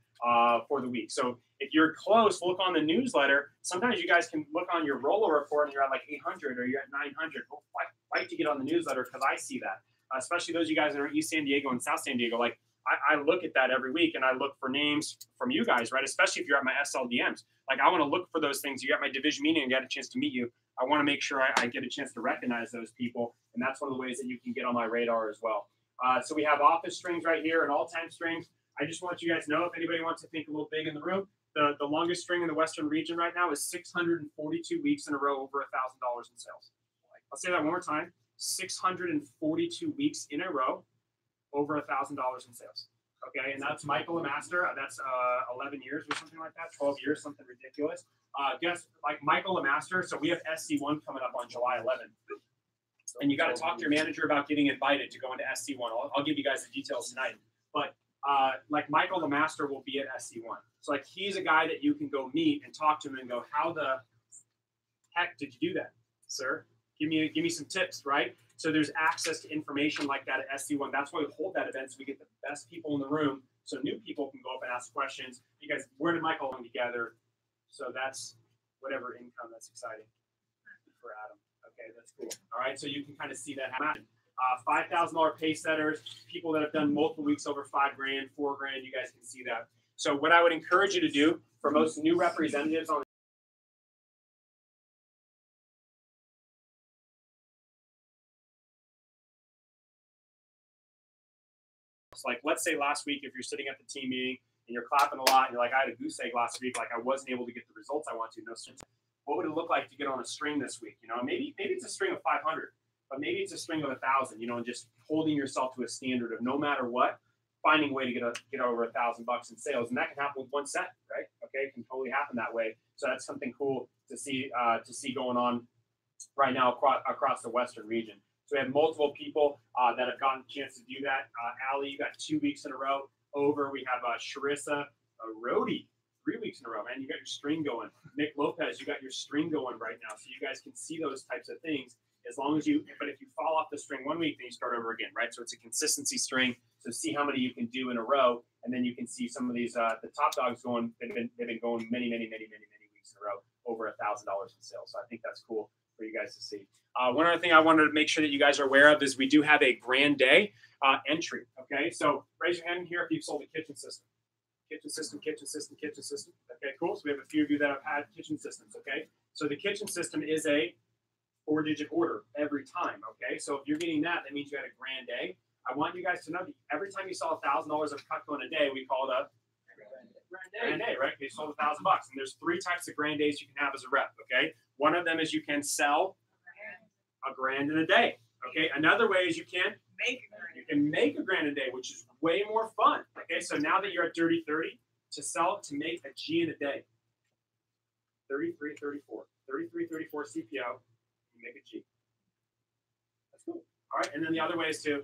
for the week. So if you're close, look on the newsletter. Sometimes you guys can look on your rollover report and you're at like 800 or you're at 900. Well, fight to get on the newsletter, because I see that, especially those of you guys that are in East San Diego and South San Diego. Like I look at that every week, and I look for names from you guys, right? Especially if you're at my SLDMs. Like, I want to look for those things. You got my division meeting and get a chance to meet you. I want to make sure I get a chance to recognize those people, and that's one of the ways that you can get on my radar as well. So we have office strings right here and all-time strings. I just want you guys to know, if anybody wants to think a little big in the room, the longest string in the Western region right now is 642 weeks in a row over $1,000 in sales. I'll say that one more time. 642 weeks in a row over $1,000 in sales. Okay, and that's Michael Lemaster. That's 11 years or something like that, 12 years, something ridiculous. Guess, like Michael Lemaster, so we have SC1 coming up on July 11th. And you got to talk to your manager about getting invited to go into SC1. I'll give you guys the details tonight. But like Michael Lemaster will be at SC1. So like, he's a guy that you can go meet and talk to him and go, how the heck did you do that, sir? Give me some tips, right? So there's access to information like that at SC1. That's why we hold that event, so we get the best people in the room, so new people can go up and ask questions. Because where did Michael come together? So that's whatever income that's exciting for Adam. Okay, that's cool. All right, so you can kind of see that happen. $5,000 pay setters, people that have done multiple weeks over $5,000, $4,000. You guys can see that. So what I would encourage you to do for most new representatives on like, let's say last week, if you're sitting at the team meeting and you're clapping a lot and you're like, I had a goose egg last week, like I wasn't able to get the results I want to. No, what would it look like to get on a string this week? Maybe it's a string of 500, but maybe it's a string of 1,000. And just holding yourself to a standard of, no matter what, finding a way to get over $1,000 in sales, and that can happen with one set, right? Okay, it can totally happen that way. So that's something cool to see going on right now across the Western region. So we have multiple people that have gotten a chance to do that. Allie, you got 2 weeks in a row over. We have Sharissa Rhodey, 3 weeks in a row, man. You got your string going. Nick Lopez, you got your string going right now. So you guys can see those types of things. as long as you, but if you fall off the string 1 week, then you start over again, right? So it's a consistency string. So see how many you can do in a row, and then you can see some of these the top dogs going. They've been going many weeks in a row, over $1,000 in sales. So I think that's cool for you guys to see. One other thing I wanted to make sure that you guys are aware of is we do have a grand day entry. Okay, so raise your hand here if you've sold a kitchen system. Kitchen system. Okay, cool. So we have a few of you that have had kitchen systems. Okay, so the kitchen system is a 4-digit order every time. Okay, so if you're getting that, that means you had a grand day. I want you guys to know that every time you sell $1,000 of Cutco in a day, we call it a grand day, right? You sold $1,000, and there's 3 types of grand days you can have as a rep. Okay, one of them is you can sell a grand in a day. Okay, another way is you can make a grand a day, which is way more fun. Okay, so now that you're at Dirty 30, to make a G in a day, 33, 34 CPO, you make a G. That's cool. All right, and then the other way is to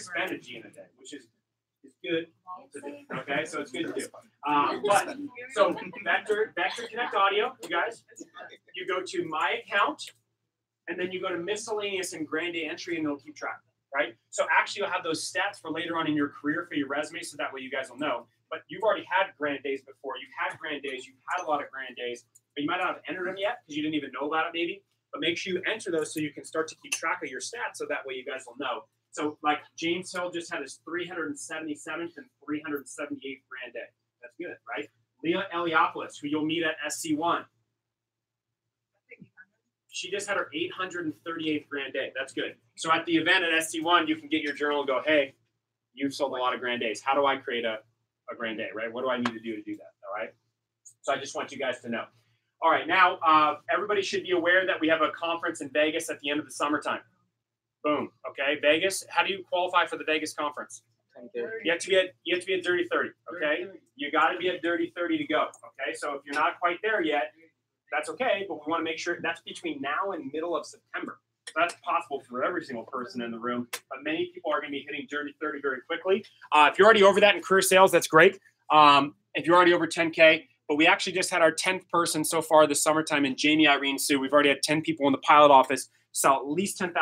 spend a G in a day, which is good to do. Okay, so it's good to do. But so back to Connect Audio, you guys. You go to My Account, and then you go to Miscellaneous and Grand Day Entry, and it'll keep track. Right? So actually, you'll have those stats for later on in your career for your resume, so that way you guys will know. But you've already had grand days before. You've had grand days. You've had a lot of grand days, but you might not have entered them yet because you didn't even know about it, maybe. But make sure you enter those so you can start to keep track of your stats, so that way you guys will know. So like James Hill just had his 377th and 378th grand day. That's good, right? Leah Eliopoulos, who you'll meet at SC1. She just had her 838th grand day. That's good. So at the event at SC1, you can get your journal and go, hey, you've sold a lot of grand days. How do I create a grand day, right? What do I need to do that, all right? So I just want you guys to know. All right, now everybody should be aware that we have a conference in Vegas at the end of the summertime. Boom, okay? Vegas, how do you qualify for the Vegas conference? You have to be at Dirty 30, okay? You got to be at Dirty 30 to go, okay? So if you're not quite there yet, that's okay, but we want to make sure that's between now and middle of September. So that's possible for every single person in the room, but many people are going to be hitting Dirty 30 very quickly. If you're already over that in career sales, that's great. If you're already over 10K, but we actually just had our 10th person so far this summertime in Jamie Irene Sue. We've already had 10 people in the pilot office sell at least $10,000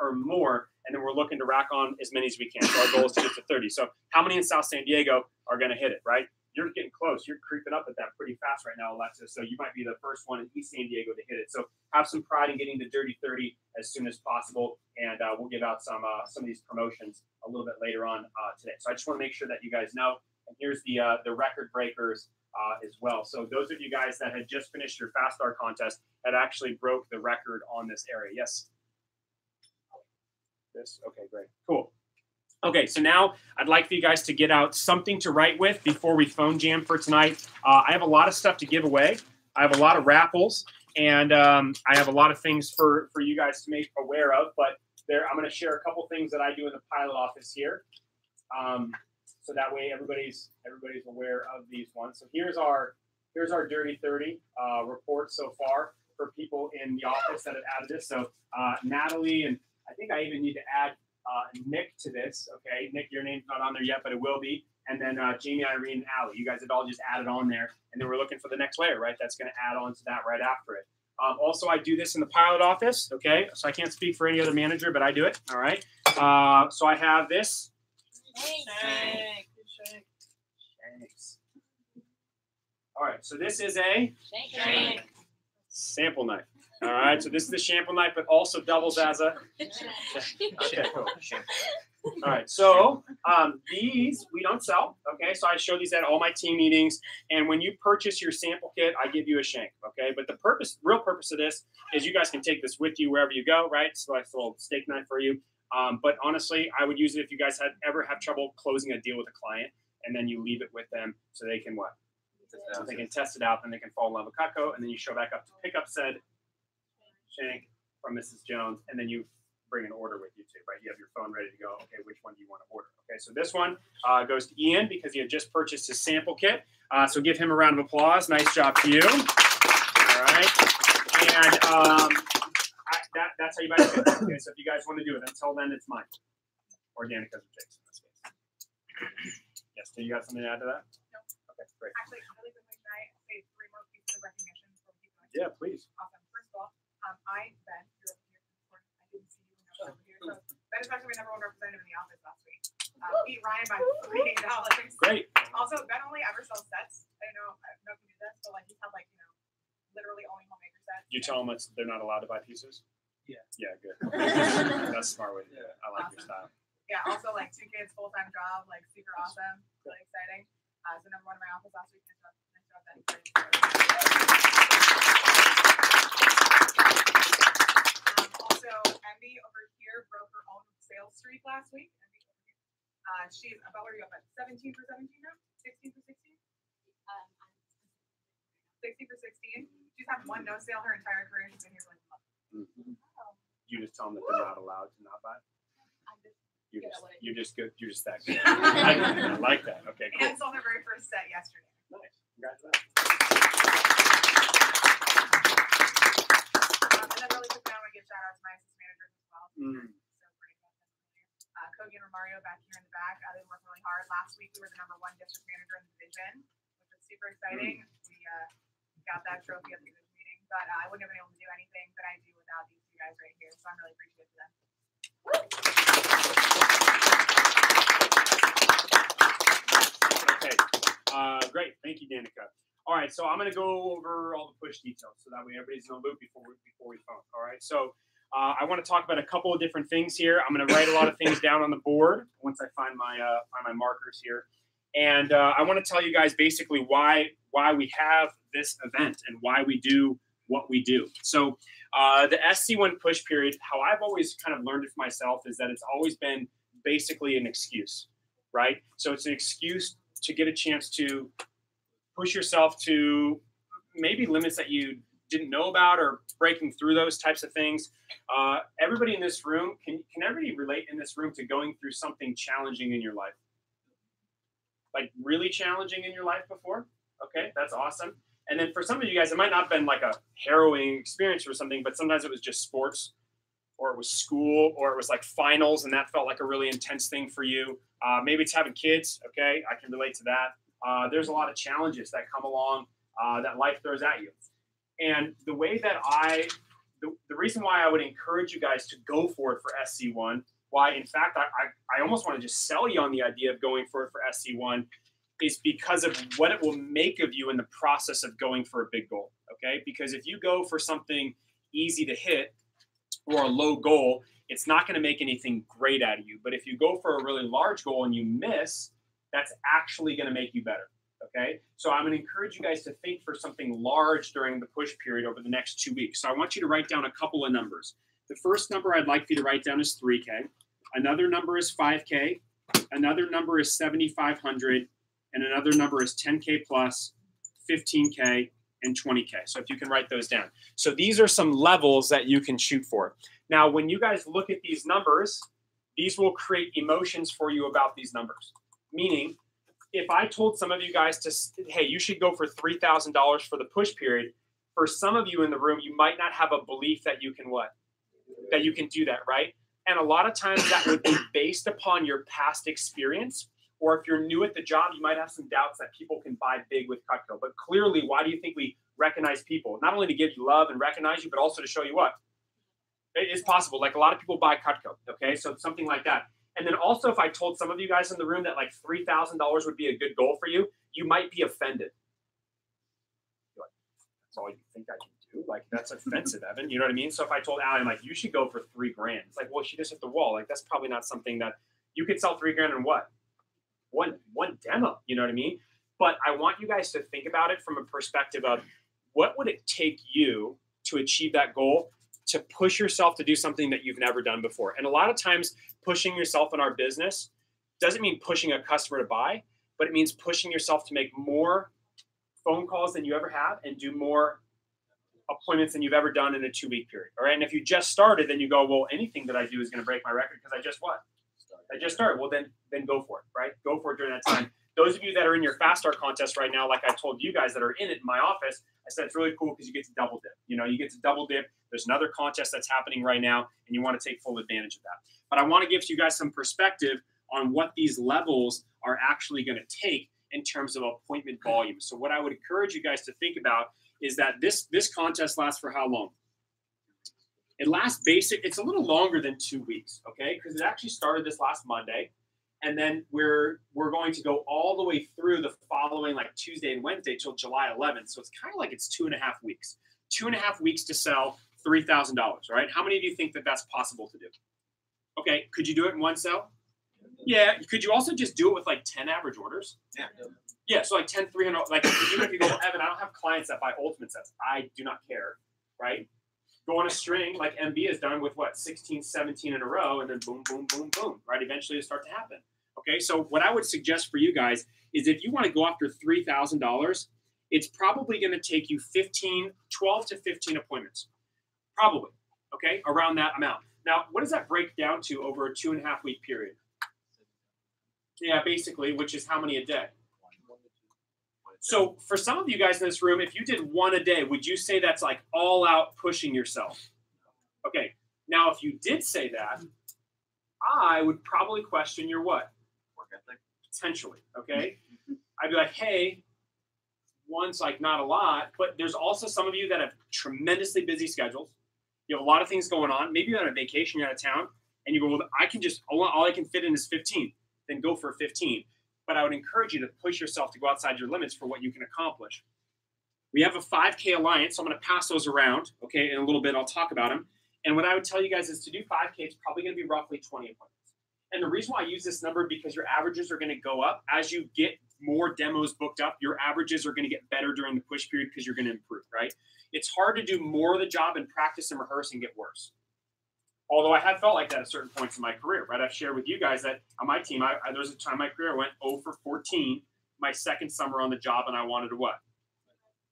or more, and then we're looking to rack on as many as we can. So our goal is to get to 30. So how many in South San Diego are going to hit it, right? You're getting close. You're creeping up at that pretty fast right now, Alexis. So you might be the first one in East San Diego to hit it. So have some pride in getting to Dirty 30 as soon as possible, and we'll give out some of these promotions a little bit later on today. So I just want to make sure that you guys know. And here's the record breakers as well. So those of you guys that had just finished your Fast Start contest had actually broke the record on this area. Yes. This. Okay, great. Cool. Okay, so now I'd like for you guys to get out something to write with before we phone jam for tonight. I have a lot of stuff to give away. I have a lot of raffles, and I have a lot of things for you guys to make aware of. But I'm going to share a couple things that I do in the pilot office here, so that way everybody's aware of these ones. So here's our Dirty 30 report so far for people in the office that have added this. So Natalie, and I think I even need to add Nick to this. Okay, Nick, your name's not on there yet, but it will be. And then Jamie, Irene, and Allie, you guys had all just added on there. And then we're looking for the next layer, right? That's going to add on to that right after it. Also, I do this in the pilot office. Okay, so I can't speak for any other manager, but I do it. All right. So I have this. Shanks. All right. So this is a sample knife. All right, so this is the sample knife, but also doubles as a. Okay, cool. All right, so these we don't sell. Okay, so I show these at all my team meetings, and when you purchase your sample kit, I give you a shank. Okay, but the real purpose of this is you guys can take this with you wherever you go, right? So it's a little steak knife for you. But honestly, I would use it if you guys ever have trouble closing a deal with a client, and then you leave it with them so they can what? So they can test it out, and they can fall in love with Cutco, and then you show back up to pick up said shank from Mrs. Jones, and then you bring an order with you too, right? You have your phone ready to go. Okay, which one do you want to order? Okay, so this one goes to Ian because he had just purchased his sample kit. So give him a round of applause. Nice job to you. All right, and that's how you buy it. Okay, so if you guys want to do it, until then it's mine. Or Danica's or Jake's in this case. Yes, do you have something to add to that? No. Okay, great. Actually, really quickly, can I say 3 more pieces of recognition from people? Yeah, please. Awesome. First of all, I, Ben, your representative in the office last week. Beat Ryan by $3. Great. Also, Ben only ever sells sets. I don't know if you do this, but like he's had like, you know, literally only homemaker sets. You tell them they're not allowed to buy pieces? Yeah. Yeah, good. That's a smart way to do it. I like your style. Yeah, also like 2 kids, full-time job, like super awesome, really exciting. So number 1 in my office last week. Nice job, Ben. Also, Emmy over here broke her own sales streak last week. She's about where are you up at? 17 for 17 now? 16 for 16? 60 for 16. She's had 1 no sale her entire career. She's been here for like a month. Mm-hmm. You just tell them that they're not allowed to not buy. You're just good. You're just that good. I like that. Okay, cool. And sold her very first set yesterday. Nice. Congratulations. And then really quick, I want to give shout out to my assistant managers as well. So great about them earlier. Kogi and Romario back here in the back. They've been working really hard. Last week we were the #1 district manager in the division, which was super exciting. We got that trophy at the division meeting, but I wouldn't have been able to do anything that I do without these 2 guys right here. So I'm really appreciative of them. Okay. Great. Thank you, Danica. All right. So I'm going to go over all the push details so that way everybody's in the loop before we phone. All right. So I want to talk about a couple of different things here. I'm going to write a lot of things down on the board once I find my markers here. And I want to tell you guys basically why we have this event and why we do what we do. So the SC1 push period, how I've always kind of learned it for myself is that it's always been basically an excuse, right? So it's an excuse to get a chance to push yourself to maybe limits that you didn't know about or breaking through those types of things. Everybody in this room, can everybody relate in this room to going through something challenging in your life? Like really challenging in your life before? Okay, that's awesome. And then for some of you guys, it might not have been like a harrowing experience or something, but sometimes it was just sports or it was school or it was like finals and that felt like a really intense thing for you. Maybe it's having kids, okay? I can relate to that. There's a lot of challenges that come along that life throws at you. And the way that the reason why I would encourage you guys to go for it for SC1, why in fact I almost want to just sell you on the idea of going for it for SC1 is because of what it will make of you in the process of going for a big goal, okay? Because if you go for something easy to hit or a low goal, it's not going to make anything great out of you. But if you go for a really large goal and you miss, that's actually going to make you better, okay? So I'm going to encourage you guys to think for something large during the push period over the next 2 weeks. So I want you to write down a couple of numbers. The first number I'd like for you to write down is 3K. Another number is 5K. Another number is 7,500. And another number is 10K plus, 15K, and 20K. So if you can write those down. So these are some levels that you can shoot for. Now, when you guys look at these numbers, these will create emotions for you about these numbers. Meaning, if I told some of you guys to, hey, you should go for $3,000 for the push period, for some of you in the room, you might not have a belief that you can what? That you can do that, right? And a lot of times that would be based upon your past experience. Or if you're new at the job, you might have some doubts that people can buy big with Cutco. But clearly, why do you think we recognize people? Not only to give you love and recognize you, but also to show you what? It is possible. Like a lot of people buy Cutco, okay? So something like that. And then also, if I told some of you guys in the room that like $3,000 would be a good goal for you, you might be offended. You're like, that's all you think I can do? Like, that's offensive, Evan. You know what I mean? So if I told Allie, I'm like, you should go for $3,000. It's like, well, she just hit the wall. Like, that's probably not something that you could sell $3,000 in what? One demo, you know what I mean? But I want you guys to think about it from a perspective of what would it take you to achieve that goal, to push yourself to do something that you've never done before. And a lot of times pushing yourself in our business doesn't mean pushing a customer to buy, but it means pushing yourself to make more phone calls than you ever have and do more appointments than you've ever done in a 2-week period. All right. And if you just started, then you go, well, anything that I do is going to break my record because I just what? I just started. Well, then go for it, right? Go for it during that time. Those of you that are in your Fast Start contest right now, like I told you guys that are in it in my office, I said it's really cool because you get to double dip. You know, you get to double dip. There's another contest that's happening right now, and you want to take full advantage of that. But I want to give you guys some perspective on what these levels are actually going to take in terms of appointment volume. So what I would encourage you guys to think about is that this contest lasts for how long? It lasts it's a little longer than 2 weeks, okay? Because it actually started this last Monday. And then we're going to go all the way through the following like Tuesday and Wednesday till July 11th. So it's kind of like it's 2.5 weeks. 2.5 weeks to sell $3,000, right? How many of you think that that's possible to do? Okay, could you do it in one sell? Yeah. Could you also just do it with like 10 average orders? Yeah. Yeah, so like 10, 300, like even if you go, Evan, I don't have clients that buy ultimate sets. I do not care, right? Go on a string like MB has done with what, 16, 17 in a row, and then boom, boom, boom, boom, right? Eventually it'll start to happen. Okay, so what I would suggest for you guys is if you want to go after $3,000, it's probably going to take you 12 to 15 appointments. Probably, okay, around that amount. Now, what does that break down to over a 2.5 week period? Yeah, basically, which is how many a day? So for some of you guys in this room, if you did one a day, would you say that's like all out pushing yourself? Okay. Now, if you did say that, I would probably question your what? Work ethic. Potentially. Okay. I'd be like, hey, one's like not a lot, but there's also some of you that have tremendously busy schedules. You have a lot of things going on. Maybe you're on a vacation, you're out of town, and you go, well, I can just, all I can fit in is 15. Then go for 15. But I would encourage you to push yourself to go outside your limits for what you can accomplish. We have a 5K alliance, so I'm going to pass those around. Okay, in a little bit, I'll talk about them. And what I would tell you guys is to do 5K, it's probably going to be roughly 20 appointments. And the reason why I use this number because your averages are going to go up as you get more demos booked up. Your averages are going to get better during the push period because you're going to improve, right? It's hard to do more of the job and practice and rehearse and get worse. Although I have felt like that at certain points in my career, right? I've shared with you guys that on my team, there was a time in my career I went 0 for 14 my second summer on the job, and I wanted to what?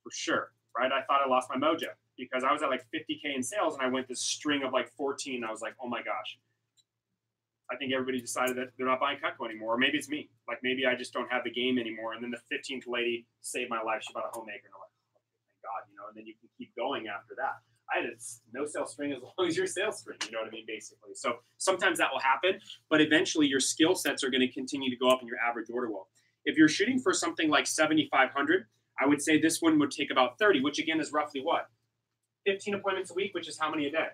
For sure, right? I thought I lost my mojo because I was at like 50K in sales, and I went this string of like 14. And I was like, oh my gosh. I think everybody decided that they're not buying Cutco anymore, or maybe it's me. Like maybe I just don't have the game anymore. And then the 15th lady saved my life. She bought a homemaker, and I'm like, oh, thank God, you know. And then you can keep going after that. I had a no sales string as long as your sales string, you know what I mean, basically. So sometimes that will happen, but eventually your skill sets are going to continue to go up in your average order wall. If you're shooting for something like 7,500, I would say this one would take about 30, which again is roughly what? 15 appointments a week, which is how many a day?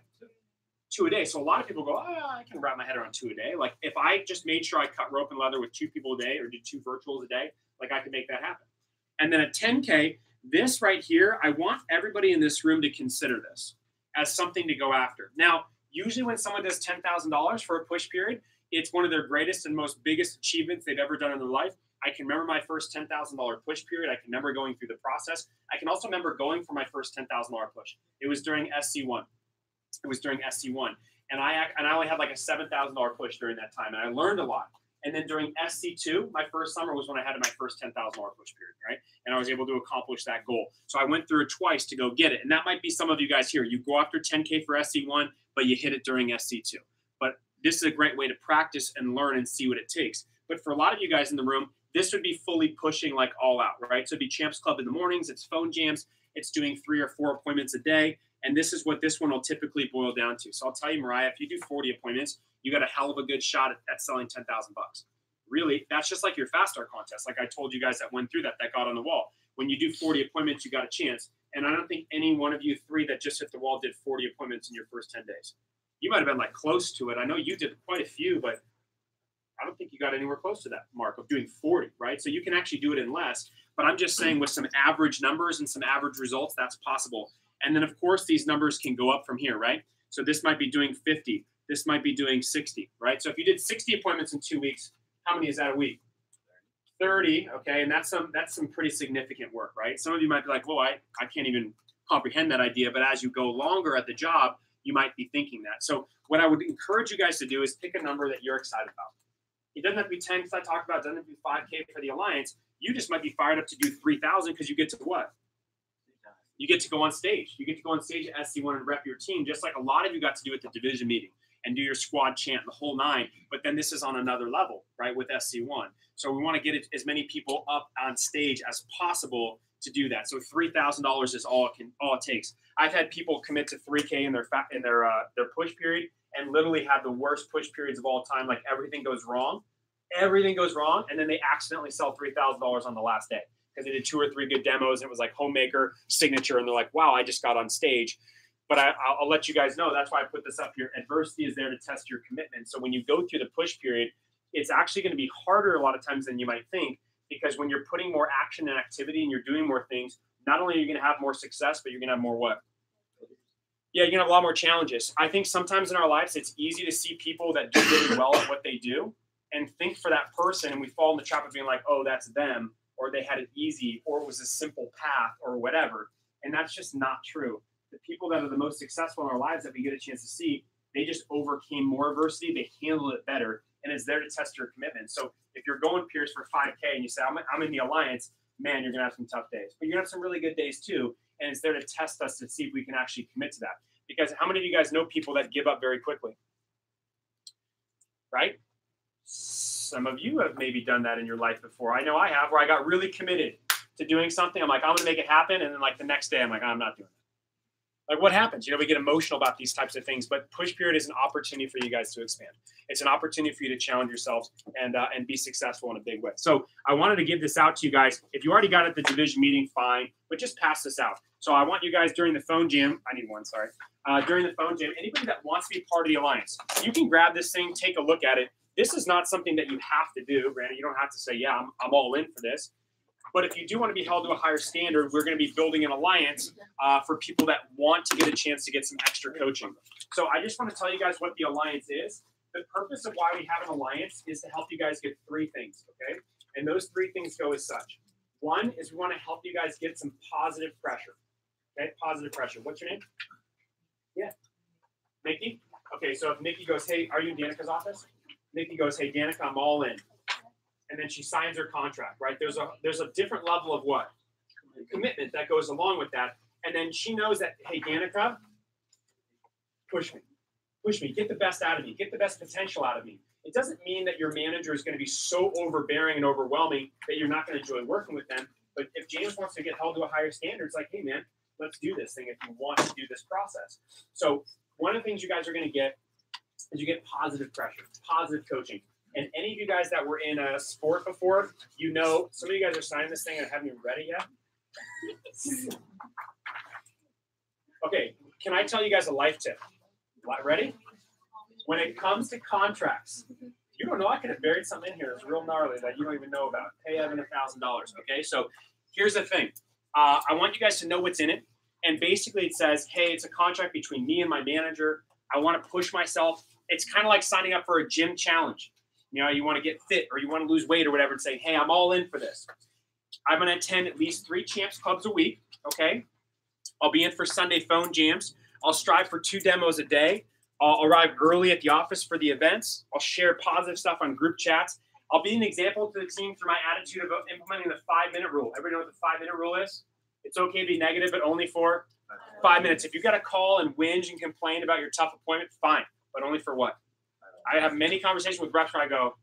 2 a day. So a lot of people go, oh, I can wrap my head around 2 a day. Like if I just made sure I cut rope and leather with 2 people a day or did 2 virtuals a day, like I could make that happen. And then at 10K, this right here, I want everybody in this room to consider this as something to go after. Now, usually when someone does $10,000 for a push period, it's one of their greatest and most biggest achievements they've ever done in their life. I can remember my first $10,000 push period. I can remember going through the process. I can also remember going for my first $10,000 push. It was during SC1. It was during SC1. And I only had like a $7,000 push during that time. And I learned a lot. And then during SC2, my first summer was when I had my first $10,000 push period, right? And I was able to accomplish that goal. So I went through it twice to go get it. And that might be some of you guys here. You go after 10K for SC1, but you hit it during SC2. But this is a great way to practice and learn and see what it takes. But for a lot of you guys in the room, this would be fully pushing like all out, right? So it'd be Champs Club in the mornings. It's phone jams. It's doing 3 or 4 appointments a day. And this is what this one will typically boil down to. So I'll tell you, Mariah, if you do 40 appointments, you got a hell of a good shot at selling $10,000 bucks. Really, that's just like your fast start contest. Like I told you guys that went through that got on the wall. When you do 40 appointments, you got a chance. And I don't think any one of you 3 that just hit the wall did 40 appointments in your first 10 days. You might have been like close to it. I know you did quite a few, but I don't think you got anywhere close to that mark of doing 40, right? So you can actually do it in less. But I'm just saying with some average numbers and some average results, that's possible. And then, of course, these numbers can go up from here, right? So this might be doing 50. This might be doing 60, right? So if you did 60 appointments in 2 weeks, how many is that a week? 30, okay? And that's some pretty significant work, right? Some of you might be like, well, I can't even comprehend that idea. But as you go longer at the job, you might be thinking that. So what I would encourage you guys to do is pick a number that you're excited about. It doesn't have to be 10 because I talked about it. Doesn't have to be 5K for the Alliance. You just might be fired up to do 3,000 because you get to what? You get to go on stage. You get to go on stage at SC1 and rep your team, just like a lot of you got to do at the division meeting and do your squad chant, the whole 9. But then this is on another level, right, with SC1. So we want to get as many people up on stage as possible to do that. So $3,000 is all it takes. I've had people commit to 3K in their push period and literally have the worst push periods of all time. Like everything goes wrong, and then they accidentally sell $3,000 on the last day because they did 2 or 3 good demos. And it was like homemaker signature, and they're like, "Wow, I just got on stage." But I'll let you guys know. That's why I put this up here. Adversity is there to test your commitment. So when you go through the push period, it's actually going to be harder a lot of times than you might think, because when you're putting more action and activity and you're doing more things, not only are you going to have more success, but you're going to have more what? Yeah, you're going to have a lot more challenges. I think sometimes in our lives, it's easy to see people that do really well at what they do and think for that person, and we fall in the trap of being like, oh, that's them, or they had it easy, or it was a simple path, or whatever. And that's just not true. The people that are the most successful in our lives that we get a chance to see, they just overcame more adversity, they handled it better, and it's there to test your commitment. So if you're going, Pierce, for 5K and you say, I'm in the Alliance, man, you're going to have some tough days. But you're going to have some really good days too, and it's there to test us to see if we can actually commit to that. Because how many of you guys know people that give up very quickly? Right? Some of you have maybe done that in your life before. I know I have, where I got really committed to doing something. I'm like, I'm going to make it happen. And then like the next day, I'm like, I'm not doing it. Like what happens? We get emotional about these types of things, but push period is an opportunity for you guys to expand. It's an opportunity for you to challenge yourselves and be successful in a big way. So I wanted to give this out to you guys. If you already got it at the division meeting, fine, but just pass this out. So I want you guys during the phone jam, I need one, sorry. During the phone jam, anybody that wants to be part of the Alliance, you can grab this thing, take a look at it. This is not something that you have to do, Brandon. You don't have to say, yeah, I'm all in for this. But if you do want to be held to a higher standard, we're going to be building an alliance for people that want to get a chance to get some extra coaching. So I just want to tell you guys what the alliance is. The purpose of why we have an alliance is to help you guys get 3 things, okay? And those 3 things go as such. One is we want to help you guys get some positive pressure, okay? Positive pressure. What's your name? Yeah. Nikki? Okay, so if Nikki goes, hey, are you in Danica's office? Nikki goes, hey, Danica, I'm all in. And then she signs her contract, right? There's a different level of what? Commitment that goes along with that. And then she knows that, hey, Danica, push me. Push me. Get the best out of me. Get the best potential out of me. It doesn't mean that your manager is going to be so overbearing and overwhelming that you're not going to enjoy working with them. But if James wants to get held to a higher standard, it's like, hey, man, let's do this thing if you want to do this process. So one of the things you guys are going to get is you get positive pressure, positive coaching. And any of you guys that were in a sport before, some of you guys are signing this thing and haven't even read it yet. Okay, can I tell you guys a life tip? Ready? When it comes to contracts, you don't know, I could have buried something in here that's real gnarly that you don't even know about. Pay Evan $1,000, okay? So here's the thing. I want you guys to know what's in it. And basically it says, hey, it's a contract between me and my manager. I want to push myself. It's kind of like signing up for a gym challenge. You want to get fit or you want to lose weight or whatever and say, hey, I'm all in for this. I'm going to attend at least 3 champs clubs a week, okay? I'll be in for Sunday phone jams. I'll strive for 2 demos a day. I'll arrive early at the office for the events. I'll share positive stuff on group chats. I'll be an example to the team through my attitude of implementing the 5-minute rule. Everybody know what the 5-minute rule is? It's okay to be negative, but only for 5 minutes. If you got to call and whinge and complain about your tough appointment, fine, but only for what? I have many conversations with reps where I go,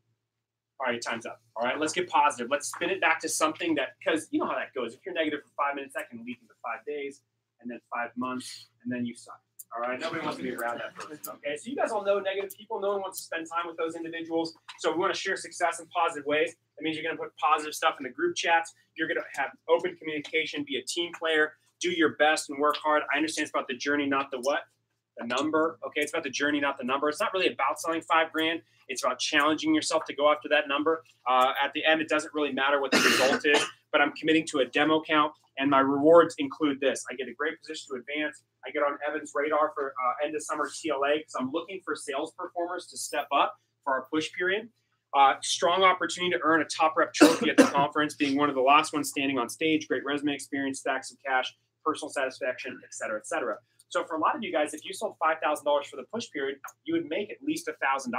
all right, time's up. All right, let's get positive. Let's spin it back to something that, because you know how that goes. If you're negative for 5 minutes, that can lead into 5 days, and then 5 months, and then you suck. All right, nobody wants to be around that person. Okay, so you guys all know negative people. No one wants to spend time with those individuals. So we want to share success in positive ways. That means you're going to put positive stuff in the group chats. You're going to have open communication, be a team player, do your best, and work hard. I understand it's about the journey, not the what? The number. Okay, it's about the journey, not the number. It's not really about selling $5,000. It's about challenging yourself to go after that number. At the end, it doesn't really matter what the result is, but I'm committing to a demo count, and my rewards include this. I get a great position to advance. I get on Evan's radar for end of summer TLA because I'm looking for sales performers to step up for our push period. Strong opportunity to earn a top rep trophy at the conference, being one of the last ones standing on stage, great resume experience, stacks of cash, personal satisfaction, et cetera, et cetera. So for a lot of you guys, if you sold $5,000 for the push period, you would make at least $1,000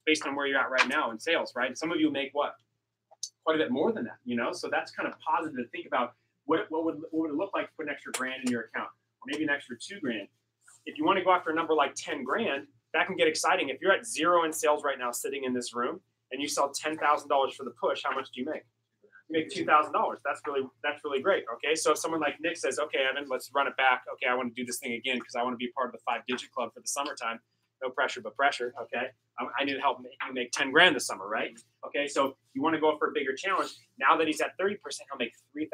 based on where you're at right now in sales, right? Some of you make what? Quite a bit more than that, So that's kind of positive to think about. What would it look like to put an extra $1,000 in your account, or maybe an extra $2,000? If you want to go after a number like $10,000, that can get exciting. If you're at 0 in sales right now, sitting in this room, and you sell $10,000 for the push, how much do you make? You make $2,000. That's really great. Okay, so if someone like Nick says, "Okay, Evan, let's run it back. Okay, I want to do this thing again because I want to be part of the 5-digit club for the summertime." No pressure, but pressure. Okay, I need to help you make $10,000 this summer, right? Okay, so you want to go for a bigger challenge. Now that he's at 30%, he'll make $3,000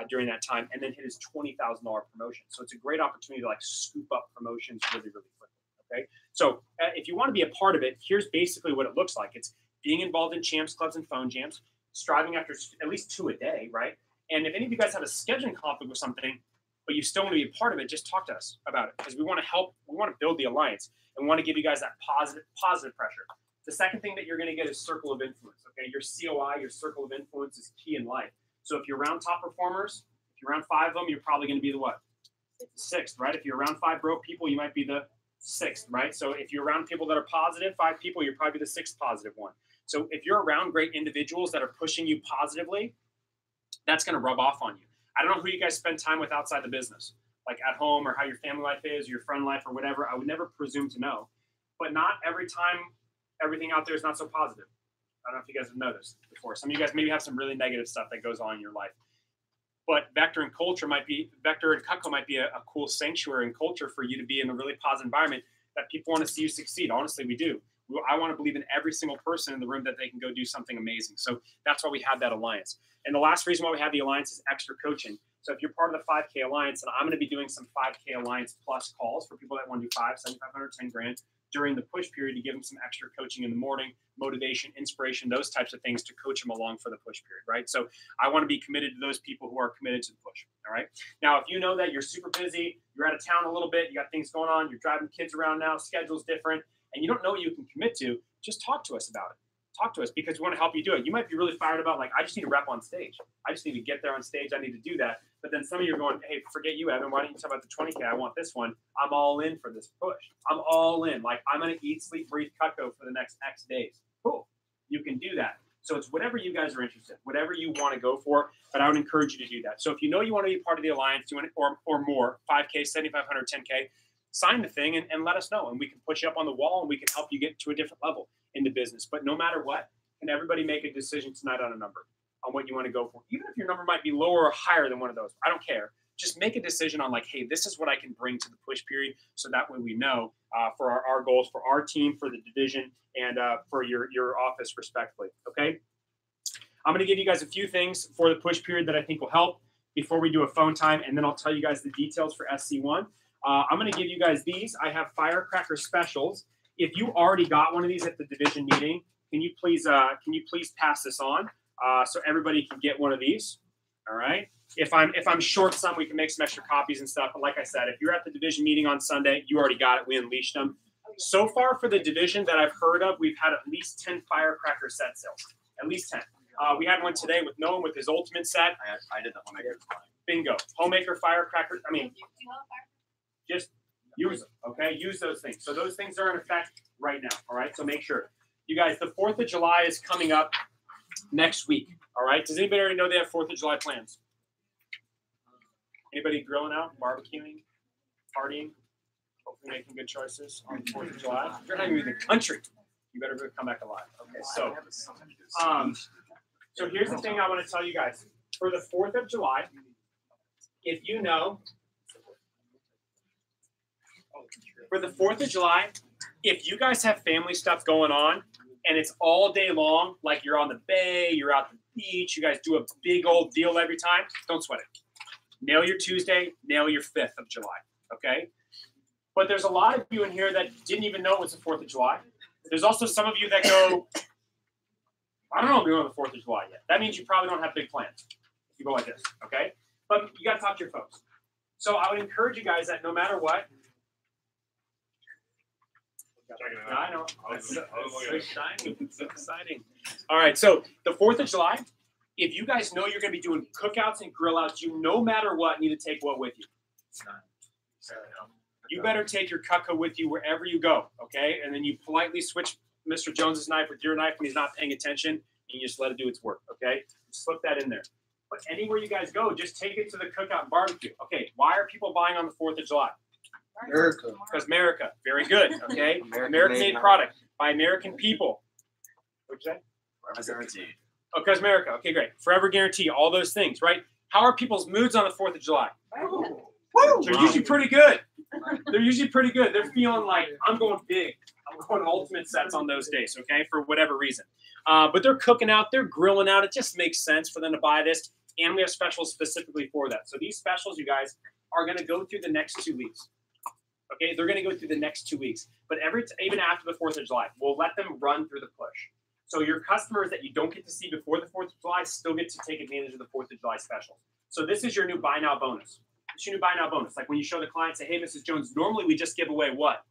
during that time, and then hit his $20,000 promotion. So it's a great opportunity to like scoop up promotions really, really quickly. Okay, so if you want to be a part of it, here's basically what it looks like. It's being involved in champs clubs and phone jams, striving after at least 2 a day, right? And if any of you guys have a scheduling conflict with something, but you still want to be a part of it, just talk to us about it, because we want to help. We want to build the alliance and want to give you guys that positive pressure. The second thing that you're going to get is circle of influence. Okay, your COI, your circle of influence, is key in life. So if you're around top performers, if you're around 5 of them, you're probably going to be the what? 6th, right? If you're around 5 broke people, you might be the 6th, right? So if you're around people that are positive, 5 people, you're probably the 6th positive one. So if you're around great individuals that are pushing you positively, that's going to rub off on you. I don't know who you guys spend time with outside the business, like at home, or how your family life is, or your friend life, or whatever. I would never presume to know. But not every time everything out there is not so positive. I don't know if you guys have noticed before. Some of you guys maybe have some really negative stuff that goes on in your life. But Vector and Cutco might be a cool sanctuary and culture for you to be in a really positive environment that people want to see you succeed. Honestly, we do. I want to believe in every single person in the room that they can go do something amazing. So that's why we have that alliance. And the last reason why we have the alliance is extra coaching. So if you're part of the 5K Alliance, and I'm going to be doing some 5K Alliance plus calls for people that want to do 5, 7,500, 10 grand during the push period to give them some extra coaching in the morning, motivation, inspiration, those types of things to coach them along for the push period, right? So I want to be committed to those people who are committed to the push, all right? Now, if you know that you're super busy, you're out of town a little bit, you got things going on, you're driving kids around now, schedule's different, and you don't know what you can commit to, just talk to us about it. Talk to us, because we want to help you do it. You might be really fired about, like, I just need to rep on stage. I just need to get there on stage. I need to do that. But then some of you are going, hey, forget you, Evan. Why don't you talk about the 20K? I want this one. I'm all in for this push. I'm all in. Like, I'm going to eat, sleep, breathe, Cutco for the next X days. Cool. You can do that. So it's whatever you guys are interested in, whatever you want to go for. But I would encourage you to do that. So if you know you want to be part of the Alliance, or more, 5K, 7,500, 10K, sign the thing and let us know. And we can put you up on the wall and we can help you get to a different level in the business. But no matter what, can everybody make a decision tonight on a number, on what you want to go for? Even if your number might be lower or higher than one of those, I don't care. Just make a decision on, like, hey, this is what I can bring to the push period, so that way we know for our goals, for our team, for the division, and for your office, respectively, okay? I'm going to give you guys a few things for the push period that I think will help before we do a phone time, and then I'll tell you guys the details for SC1. I'm going to give you guys these. I have firecracker specials. If you already got one of these at the division meeting, can you please pass this on so everybody can get one of these? All right. If I'm short some, we can make some extra copies and stuff. But like I said, if you're at the division meeting on Sunday, you already got it. We unleashed them. So far for the division that I've heard of, we've had at least 10 firecracker set sales. At least 10. We had one today with Noah with his ultimate set. I did the homemaker. Bingo. Homemaker firecracker. I mean, just use them. Okay. Use those things. So those things are in effect right now. All right. So make sure. You guys, the 4th of July is coming up next week. All right. Does anybody already know they have 4th of July plans? Anybody grilling out, barbecuing, partying, hopefully making good choices on the 4th of July? If you're not even in the country, you better come back alive. Okay. So here's the thing I want to tell you guys. For the 4th of July, if you know, for the 4th of July, if you guys have family stuff going on and it's all day long, like you're on the bay, you're out the beach, you guys do a big old deal every time, don't sweat it. Nail your Tuesday, nail your 5th of July, okay? But there's a lot of you in here that didn't even know it was the 4th of July. There's also some of you that go, I don't know if you're on the 4th of July yet. That means you probably don't have big plans if you go like this, okay? But you got to talk to your folks. So I would encourage you guys that no matter what, I know. It's so shiny. It's so exciting. All right. So the 4th of July, if you guys know you're going to be doing cookouts and grill outs, you no matter what need to take what with you? You better take your Cutco with you wherever you go. Okay. And then you politely switch Mr. Jones's knife with your knife when he's not paying attention, and you just let it do its work. Okay. Slip that in there. But anywhere you guys go, just take it to the cookout and barbecue. Okay. Why are people buying on the 4th of July? America. Because America. Very good. Okay. American-made product by American people. What'd you say? Forever guaranteed. Oh, because America. Okay, great. Forever guarantee. All those things, right? How are people's moods on the 4th of July? Woo! They're usually pretty good. They're usually pretty good. They're feeling like, I'm going big. I'm going ultimate sets on those days, okay, for whatever reason. But they're cooking out, they're grilling out. It just makes sense for them to buy this. And we have specials specifically for that. So these specials, you guys, are going to go through the next 2 weeks. Okay, they're going to go through the next 2 weeks. But even after the 4th of July, we'll let them run through the push. So your customers that you don't get to see before the 4th of July still get to take advantage of the 4th of July specials. So this is your new buy now bonus. It's your new buy now bonus. Like when you show the client, say, hey, Mrs. Jones, normally we just give away what?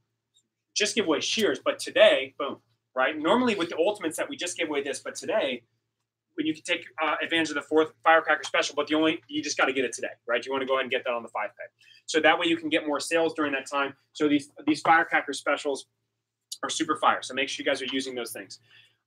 Just give away shears. But today, boom, right? Normally with the ultimate set, we just give away this. But today, when you can take advantage of the 4th firecracker special, but you just got to get it today, right? You want to go ahead and get that on the 5 pay. So that way you can get more sales during that time. So these firecracker specials are super fire. So make sure you guys are using those things.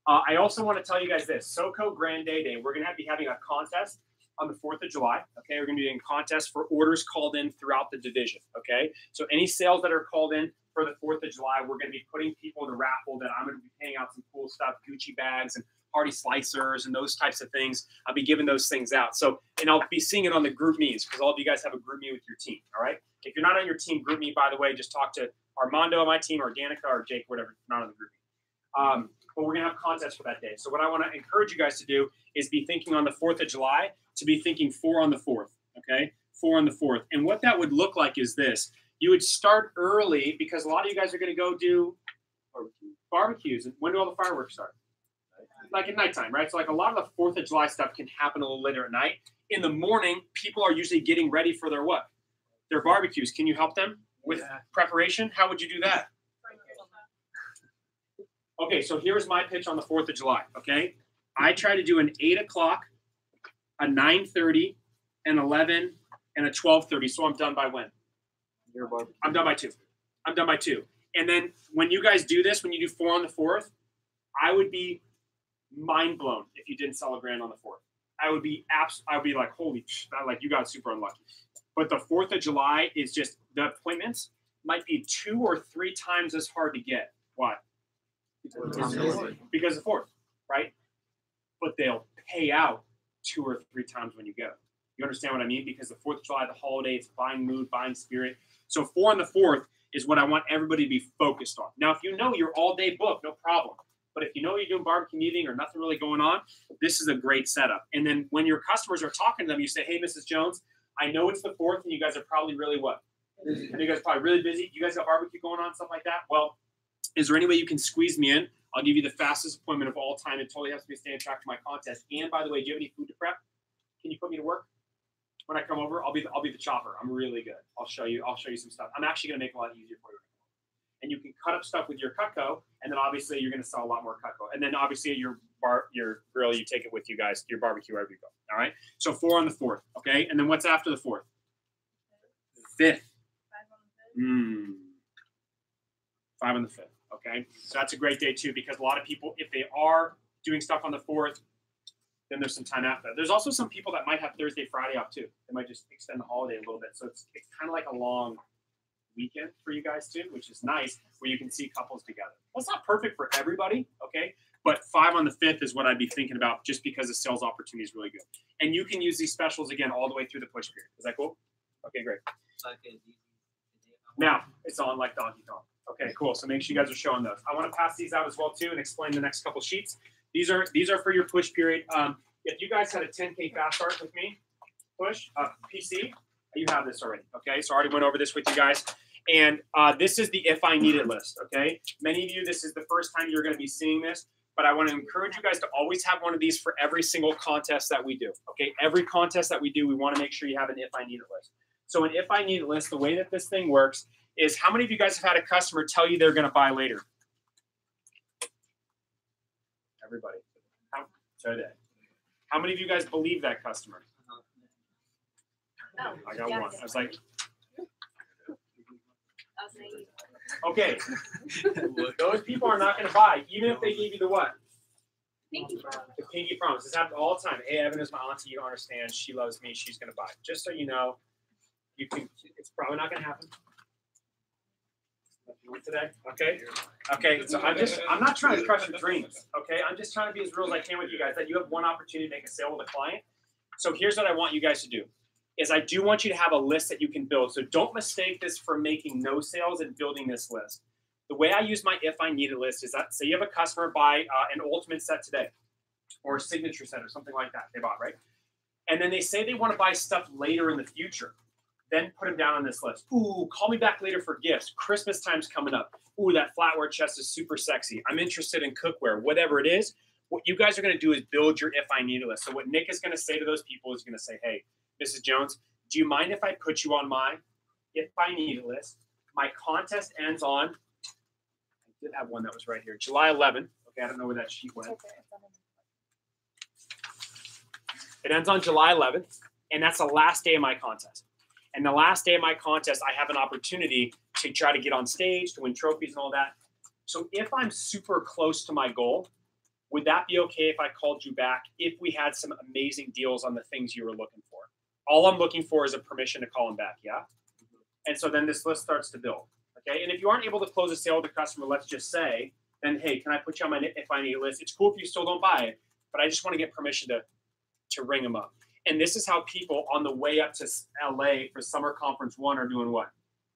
I also want to tell you guys this. SoCo Grand Day, we're going to be having a contest on the 4th of July. Okay, we're going to be doing contests for orders called in throughout the division. Okay, so any sales that are called in for the 4th of July, we're going to be putting people in the raffle that I'm going to be paying out some cool stuff, Gucci bags and party slicers and those types of things. I'll be giving those things out. So, and I'll be seeing it on the group me's because all of you guys have a group me with your team. All right. If you're not on your team group me, by the way, just talk to Armando on my team or Danica or Jake, whatever, not on the group me. But we're going to have contests for that day. So what I want to encourage you guys to do is be thinking on the 4th of July to be thinking 4 on the 4th. Okay. 4 on the 4th. And what that would look like is this. You would start early because a lot of you guys are going to go do barbecues. And when do all the fireworks start? Like at nighttime, right? So like a lot of the 4th of July stuff can happen a little later at night. In the morning, people are usually getting ready for their what? Their barbecues. Can you help them with preparation? How would you do that? Okay, so here's my pitch on the 4th of July, okay? I try to do an 8 o'clock, a 9:30, an 11, and a 12:30. So I'm done by when? I'm done by 2. I'm done by 2. And then when you guys do this, when you do 4 on the 4th, I would be mind blown if you didn't sell a grand on the 4th. I would be like, holy, like you got super unlucky. But the 4th of July is just, the appointments might be 2 or 3 times as hard to get. Why? Because of 4th, right? But they'll pay out 2 or 3 times when you go. You understand what I mean? Because the 4th of July, the holiday, it's buying mood, buying spirit. So 4 on the 4th is what I want everybody to be focused on. Now, if you know you're all day booked, no problem. But if you know you're doing barbecue meeting or nothing really going on, this is a great setup. And then when your customers are talking to them, you say, hey, Mrs. Jones, I know it's the 4th and you guys are probably really what? Busy. And you guys are probably really busy. You guys got barbecue going on, stuff like that? Well, is there any way you can squeeze me in? I'll give you the fastest appointment of all time. It totally has to be staying track to my contest. And by the way, do you have any food to prep? Can you put me to work? When I come over, I'll be the chopper. I'm really good. I'll show you some stuff. I'm actually going to make it a lot easier for you. And you can cut up stuff with your Cutco, and then obviously you're going to sell a lot more Cutco. And then obviously your grill, you take it with you guys, your barbecue wherever you go. All right. So 4 on the 4th, okay. And then what's after the 4th? 5th. 5 on the 5th. Okay. So that's a great day too, because a lot of people, if they are doing stuff on the 4th, then there's some time after. There's also some people that might have Thursday, Friday off too. They might just extend the holiday a little bit. So it's kind of like a long weekend for you guys too, which is nice, where you can see couples together. Well, it's not perfect for everybody, okay? But 5 on the 5th is what I'd be thinking about, just because the sales opportunity is really good. And you can use these specials again all the way through the push period. Is that cool? Okay, great. Now it's on like Donkey Kong. Okay, cool. So make sure you guys are showing those. I want to pass these out as well too and explain the next couple sheets. These are for your push period. If you guys had a 10K fast start with me, push PC, you have this already. Okay, so I already went over this with you guys. And this is the if I need it list. Okay, many of you, this is the first time you're going to be seeing this, but I want to encourage you guys to always have one of these for every single contest that we do. Okay, every contest that we do, we want to make sure you have an if I need it list. So an if I need it list, the way that this thing works is, how many of you guys have had a customer tell you they're going to buy later? Everybody. How many of you guys believe that customer? Oh, I got one. I was like, okay. Those people are not going to buy, even if they gave you the what? Pinky promise. The pinky promise. This happens all the time. Hey, Evan is my auntie. You don't understand. She loves me. She's going to buy. Just so you know, you can. It's probably not going to happen today. Okay. Okay. So I'm not trying to crush your dreams. Okay. I'm just trying to be as real as I can with you guys. That you have one opportunity to make a sale with a client. So here's what I want you guys to do. Is I do want you to have a list that you can build. So don't mistake this for making no sales and building this list. The way I use my if I need it list is that, say you have a customer buy an ultimate set today, or a signature set or something like that they bought, right? And then they say they want to buy stuff later in the future. Then put them down on this list. Ooh, call me back later for gifts. Christmas time's coming up. Ooh, that flatware chest is super sexy. I'm interested in cookware, whatever it is. What you guys are going to do is build your if I need it list. So what Nick is going to say to those people is going to say, hey, Mrs. Jones, do you mind if I put you on my if I need it list? My contest ends on, I did have one that was right here, July 11th. Okay, I don't know where that sheet went. It ends on July 11th, and that's the last day of my contest. And the last day of my contest, I have an opportunity to try to get on stage, to win trophies and all that. So if I'm super close to my goal, would that be okay if I called you back if we had some amazing deals on the things you were looking for? All I'm looking for is a permission to call them back, yeah? And so then this list starts to build, okay? And if you aren't able to close a sale with a customer, let's just say, then, hey, can I put you on my if I need list? It's cool if you still don't buy it, but I just want to get permission to ring them up. And this is how people on the way up to LA for Summer Conference 1 are doing what?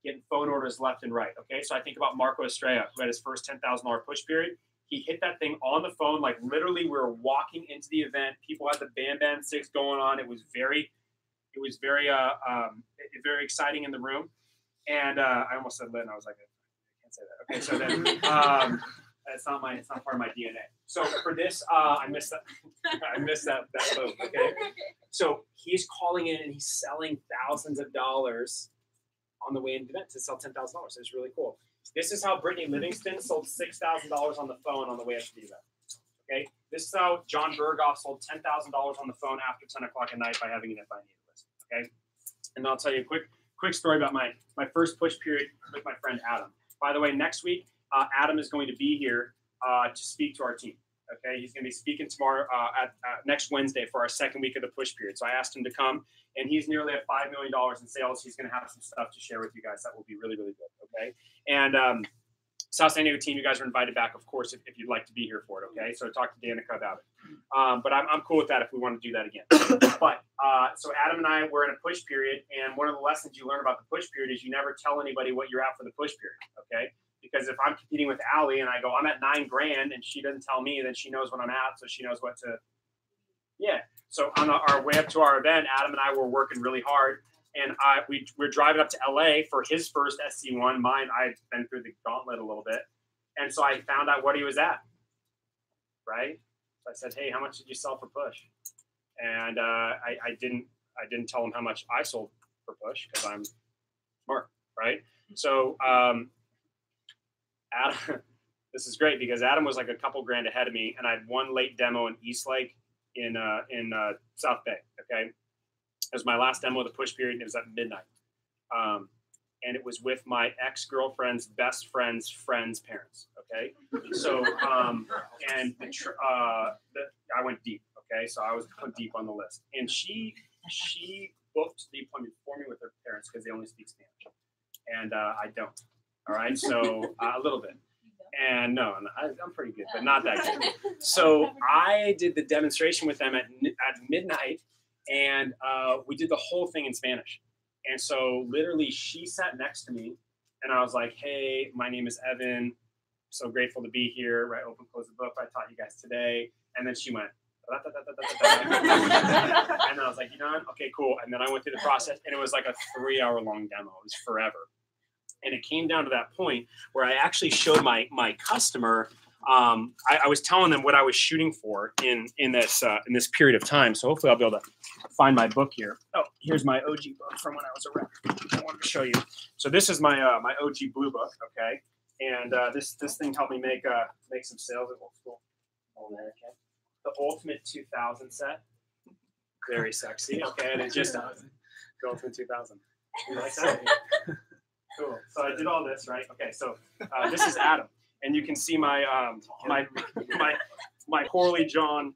Getting phone orders left and right, okay? So I think about Marco Estrella, who had his first $10,000 push period. He hit that thing on the phone, like literally we were walking into the event. People had the Bam 6 going on. It was very exciting in the room. And I almost said lit, and I was like, I can't say that. Okay, so then it's not part of my DNA. So for this, I missed that vote. Okay, so he's calling in and he's selling thousands of dollars on the way into the event to sell $10,000. It's really cool. This is how Brittany Livingston sold $6,000 on the phone on the way up to the event. Okay, this is how John Berghoff sold $10,000 on the phone after 10 o'clock at night by having an if I need list. Okay, and I'll tell you a quick story about my first push period with my friend Adam. By the way, next week, Adam is going to be here to speak to our team. Okay, he's going to be speaking tomorrow at next Wednesday for our second week of the push period. So I asked him to come, and he's nearly at $5 million in sales. He's going to have some stuff to share with you guys that will be really, really good. Okay, and South San Diego team, you guys are invited back, of course, if you'd like to be here for it. Okay, so talk to Danica about it. But I'm cool with that if we want to do that again. But so Adam and I were in a push period, and one of the lessons you learn about the push period is you never tell anybody what you're at for the push period. Okay. Because if I'm competing with Allie and I go, I'm at $9,000 and she doesn't tell me, then she knows what I'm at. So she knows what to, yeah. So on our way up to our event, Adam and I were working really hard. And we're driving up to LA for his first SC1. Mine, I've been through the gauntlet a little bit. And so I found out what he was at, right? So I said, hey, how much did you sell for push? And I didn't tell him how much I sold for push because I'm smart, right? So Adam, this is great because Adam was like a couple grand ahead of me, and I had one late demo in Eastlake in South Bay. Okay, it was my last demo of the push period, and it was at midnight, and it was with my ex-girlfriend's best friend's parents. Okay, so and I went deep. Okay, so I was deep on the list, and she booked the appointment for me with her parents because they only speak Spanish, and I don't. All right, so a little bit. And no, I'm pretty good, but not that good. So I did the demonstration with them at midnight, and we did the whole thing in Spanish. And so literally she sat next to me, and I was like, hey, my name is Evan. So grateful to be here, right? Open, close the book. I taught you guys today. And then she went, and then I was like, you know, okay, cool. And then I went through the process, and it was like a 3-hour-long demo. It was forever. And it came down to that point where I actually showed my customer. I was telling them what I was shooting for in this period of time. So hopefully I'll be able to find my book here. Oh, here's my OG book from when I was a rep. I wanted to show you. So this is my my OG blue book. Okay, and this thing helped me make some sales at school. Okay, the Ultimate 2000 set. Very sexy. Okay, and it just the Ultimate 2000. You like that? Cool. So I did all this, right? Okay, so this is Adam, and you can see my my poorly drawn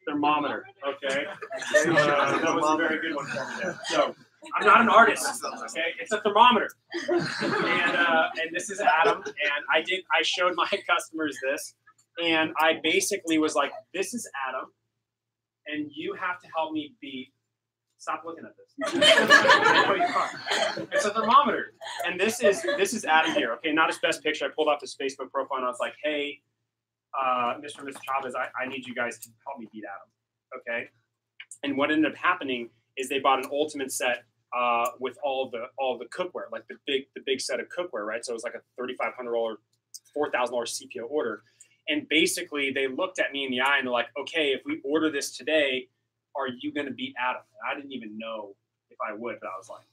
thermometer. Okay, that was a very good one for me there. So I'm not an artist. Okay, it's a thermometer, and this is Adam, and I showed my customers this, and I basically was like, this is Adam, and you have to help me beat Stop looking at this. It's a thermometer. And this is Adam here. Okay, not his best picture. I pulled off his Facebook profile and I was like, hey, Mr. and Mrs. Chavez, I need you guys to help me beat Adam. Okay. And what ended up happening is they bought an ultimate set with all the cookware, like the big set of cookware, right? So it was like a $3,500, $4,000 CPO order. And basically they looked at me in the eye and they're like, okay, if we order this today, are you going to beat Adam? And I didn't even know if I would, but I was like,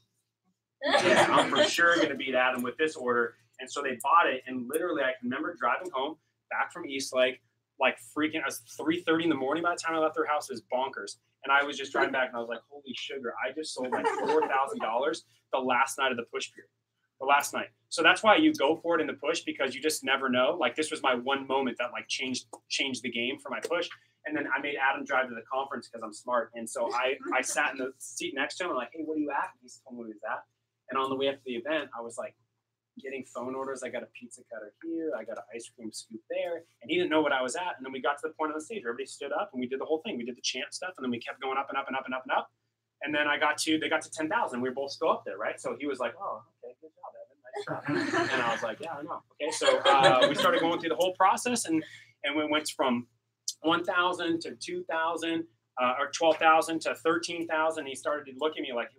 yeah, I'm for sure going to beat Adam with this order. And so they bought it. And literally I can remember driving home back from Eastlake, like freaking, I was 3:30 in the morning by the time I left their house. It was bonkers. And I was just driving back and I was like, holy sugar, I just sold like $4,000 the last night of the push period. The last night. So that's why you go for it in the push, because you just never know. Like this was my one moment that like changed the game for my push. And then I made Adam drive to the conference because I'm smart. And so I sat in the seat next to him. I'm like, hey, what are you at? And he told me where he was at. And on the way up to the event, I was like getting phone orders. I got a pizza cutter here. I got an ice cream scoop there. And he didn't know what I was at. And then we got to the point on the stage. Everybody stood up and we did the whole thing. We did the chant stuff. And then we kept going up and up and up and up and up. And then they got to 10,000. We were both still up there, right? So he was like, oh, okay, good job, Evan. Nice job. And I was like, yeah, I know. Okay, so we started going through the whole process. And we went from 1,000 to 2,000 or 12,000 to 13,000. He started to look at me like,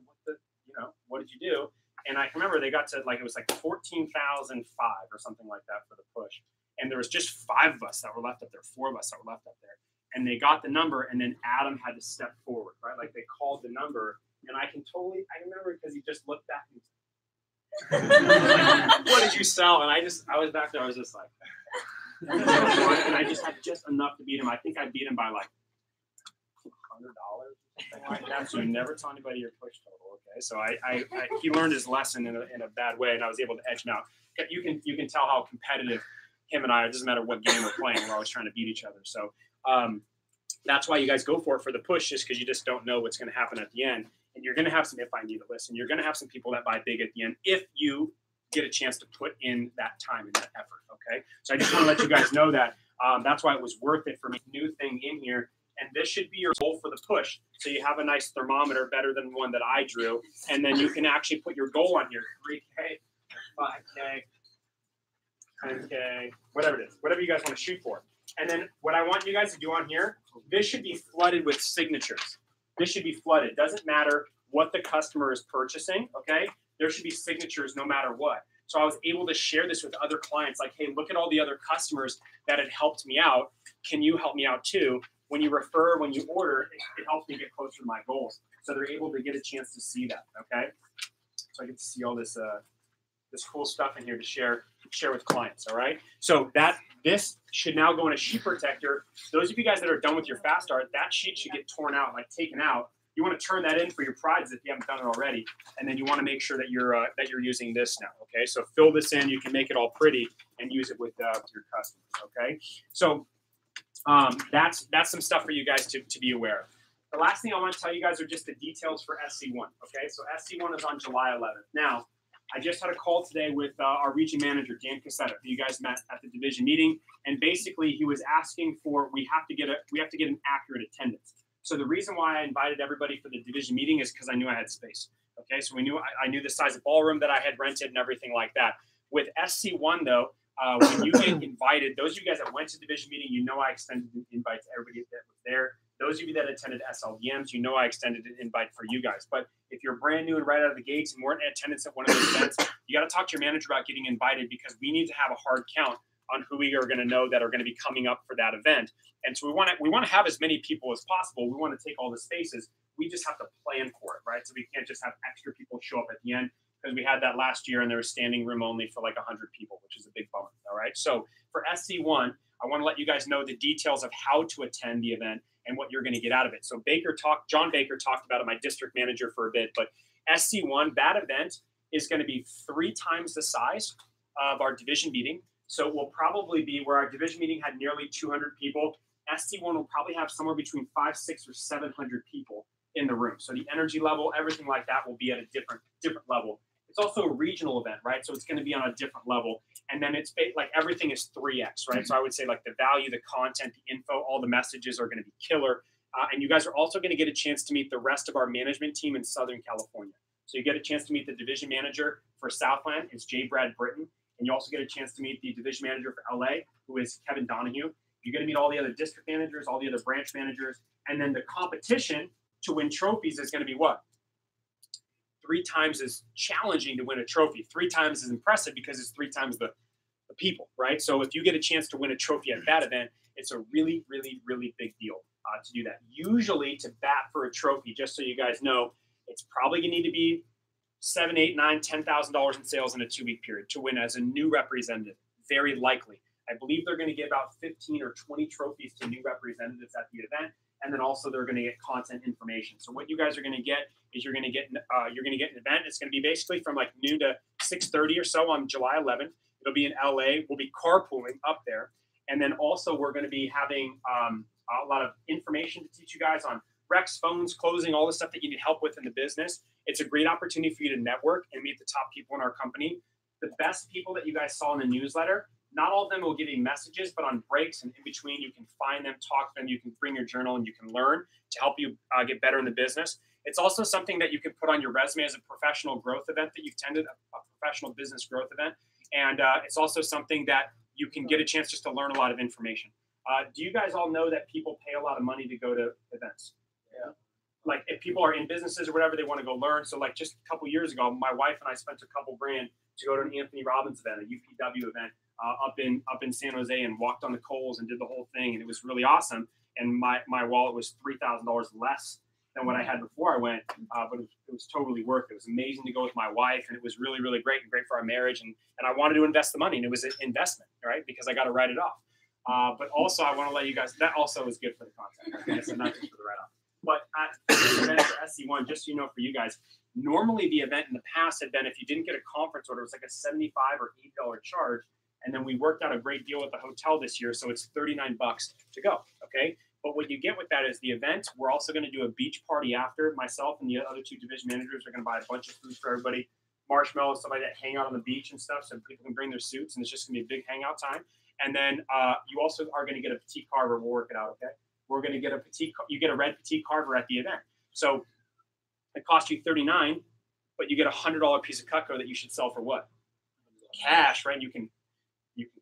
what did you do? And I can remember they got to like, it was like 14,005 or something like that for the push. And there was just 5 of us that were left up there, 4 of us that were left up there. And they got the number, and then Adam had to step forward, right? Like they called the number, and I remember because he just looked back and like, what did you sell? And I was back there, I was just like, and I just had just enough to beat him. I think I beat him by like $100 or something like that. So you never tell anybody your push total. Okay, so he learned his lesson in a bad way, and I was able to edge him out. You can tell how competitive him and I. It doesn't matter what game we're playing. We're always trying to beat each other. So that's why you guys go for it for the push, just because you just don't know what's going to happen at the end. And you're going to have some if I need a list, and you're going to have some people that buy big at the end if you get a chance to put in that time and that effort. Okay, so I just want to let you guys know that that's why it was worth it for me. New thing in here. And this should be your goal for the push. So you have a nice thermometer, better than one that I drew. And then you can actually put your goal on here. 3K, 5K, 10K, whatever it is. Whatever you guys want to shoot for. And then what I want you guys to do on here, this should be flooded with signatures. This should be flooded. Doesn't matter what the customer is purchasing, okay? There should be signatures no matter what. So I was able to share this with other clients. Like, hey, look at all the other customers that had helped me out. Can you help me out too? When you refer, when you order, it helps me get closer to my goals. So they're able to get a chance to see that, okay? So I get to see all this this cool stuff in here to share with clients, all right? So this should now go in a sheet protector. Those of you guys that are done with your fast start, that sheet should get torn out, like taken out. You want to turn that in for your prizes if you haven't done it already, and then you want to make sure that you're using this now, okay? So fill this in. You can make it all pretty and use it with your customers, okay? So that's some stuff for you guys to be aware of. The last thing I want to tell you guys are just the details for SC1. Okay, so SC1 is on July 11th. Now, I just had a call today with our region manager, Dan Cassetta, who you guys met at the division meeting, and basically he was asking for we have to get an accurate attendance. So the reason why I invited everybody for the division meeting is because I knew I had space. Okay, so I knew the size of ballroom that I had rented and everything like that. With SC1 though. When you get invited, those of you guys that went to the division meeting, you know I extended an invite to everybody that was there. Those of you that attended SLDMs, you know I extended an invite for you guys. But if you're brand new and right out of the gates and weren't in attendance at one of those events, you got to talk to your manager about getting invited, because we need to have a hard count on who we are going to know that are going to be coming up for that event. And so we want to have as many people as possible. We want to take all the spaces. We just have to plan for it, right? So we can't just have extra people show up at the end. Because we had that last year and there was standing room only for like 100 people, which is a big bummer. All right. So for SC1, I want to let you guys know the details of how to attend the event and what you're going to get out of it. So John Baker talked about it, my district manager, for a bit, but SC1, that event is going to be 3 times the size of our division meeting. So it will probably be where our division meeting had nearly 200 people. SC1 will probably have somewhere between 500, 600, or 700 people in the room. So the energy level, everything like that will be at a different level. It's also a regional event, right? So it's going to be on a different level. And then it's like everything is 3x, right? So I would say like the value, the content, the info, all the messages are going to be killer. And you guys are also going to get a chance to meet the rest of our management team in Southern California. So you get a chance to meet the division manager for Southland, it's J. Brad Britton. And you also get a chance to meet the division manager for LA, who is Kevin Donahue. You get to meet all the other district managers, all the other branch managers. And then the competition to win trophies is going to be what? 3 times as challenging to win a trophy. 3 times as impressive because it's 3 times the people, right? So if you get a chance to win a trophy at that event, it's a really, really, really big deal to do that. Usually to bat for a trophy, just so you guys know, it's probably going to need to be $7, $8, $9, $10,000 in sales in a 2-week period to win as a new representative. Very likely. I believe they're going to give out 15 or 20 trophies to new representatives at the event, and then also they're going to get content information. So what you guys are going to get is you're going to get an event. It's going to be basically from like noon to 6:30 or so on July 11th. It'll be in LA. We'll be carpooling up there, and then also we're going to be having a lot of information to teach you guys on Rex, phones, closing, all the stuff that you need help with in the business. It's a great opportunity for you to network and meet the top people in our company. The best people that you guys saw in the newsletter, not all of them will give you messages, but on breaks and in between, you can find them, talk to them, you can bring your journal, and you can learn to help you get better in the business. It's also something that you can put on your resume as a professional growth event that you've attended, a professional business growth event. And it's also something that you can get a chance just to learn a lot of information. Do you guys all know that people pay a lot of money to go to events? Yeah. Like if people are in businesses or whatever, they want to go learn. So like just a couple years ago, my wife and I spent a couple grand to go to an Anthony Robbins event, a UPW event up in San Jose, and walked on the coals and did the whole thing. And it was really awesome. And my wallet was $3,000 less than what I had before I went, but it was totally worth it. It was amazing to go with my wife, and it was really, really great and great for our marriage. And I wanted to invest the money, and it was an investment, right? Because I got to write it off. But also, I want to let you guys, that also is good for the content. Okay? So not just for the write-off. But at this event for SC1, just so you know, for you guys, normally the event in the past had been, if you didn't get a conference order, it was like a $75 or $80 charge. And then we worked out a great deal with the hotel this year, so it's $39 to go, okay? But what you get with that is the event. We're also going to do a beach party after. Myself and the other 2 division managers are going to buy a bunch of food for everybody, marshmallows, somebody that hang out on the beach and stuff, so people can bring their suits, and it's just going to be a big hangout time. And then you also are going to get a petite carver. We'll work it out, okay? We're going to get you get a red petite carver at the event. So it costs you $39, but you get a $100 piece of Cutco that you should sell for what? Cash, right? You can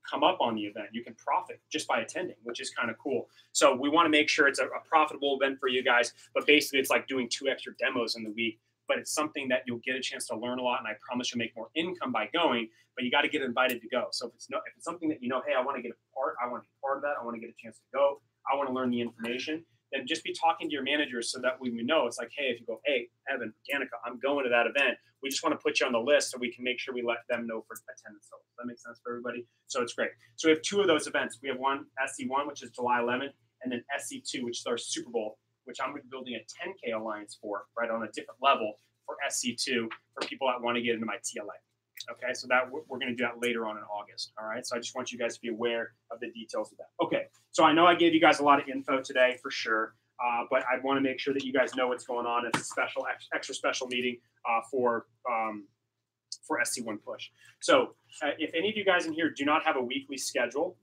come up on the event. You can profit just by attending, which is kind of cool. So we want to make sure it's a profitable event for you guys, but basically it's like doing 2 extra demos in the week, but it's something that you'll get a chance to learn a lot, and I promise you'll make more income by going, but you got to get invited to go. So if it's something that you know, hey, I want to get a part, I want to be part of that, I want to get a chance to go, I want to learn the information, then just be talking to your managers so that we know. It's like, hey, if you go, hey, Evan, Danica, I'm going to that event, we just want to put you on the list so we can make sure we let them know for attendance. So does that make sense for everybody? So it's great. So we have 2 of those events. We have one, SC1, which is July 11th, and then SC2, which is our Super Bowl, which I'm building a 10K alliance for, right, on a different level for SC2 for people that want to get into my TLA. Okay, so that we're going to do that later on in August. All right, so I just want you guys to be aware of the details of that. Okay, so I know I gave you guys a lot of info today for sure, but I want to make sure that you guys know what's going on. It's a special, extra special meeting for SC1 Push. So if any of you guys in here do not have a weekly schedule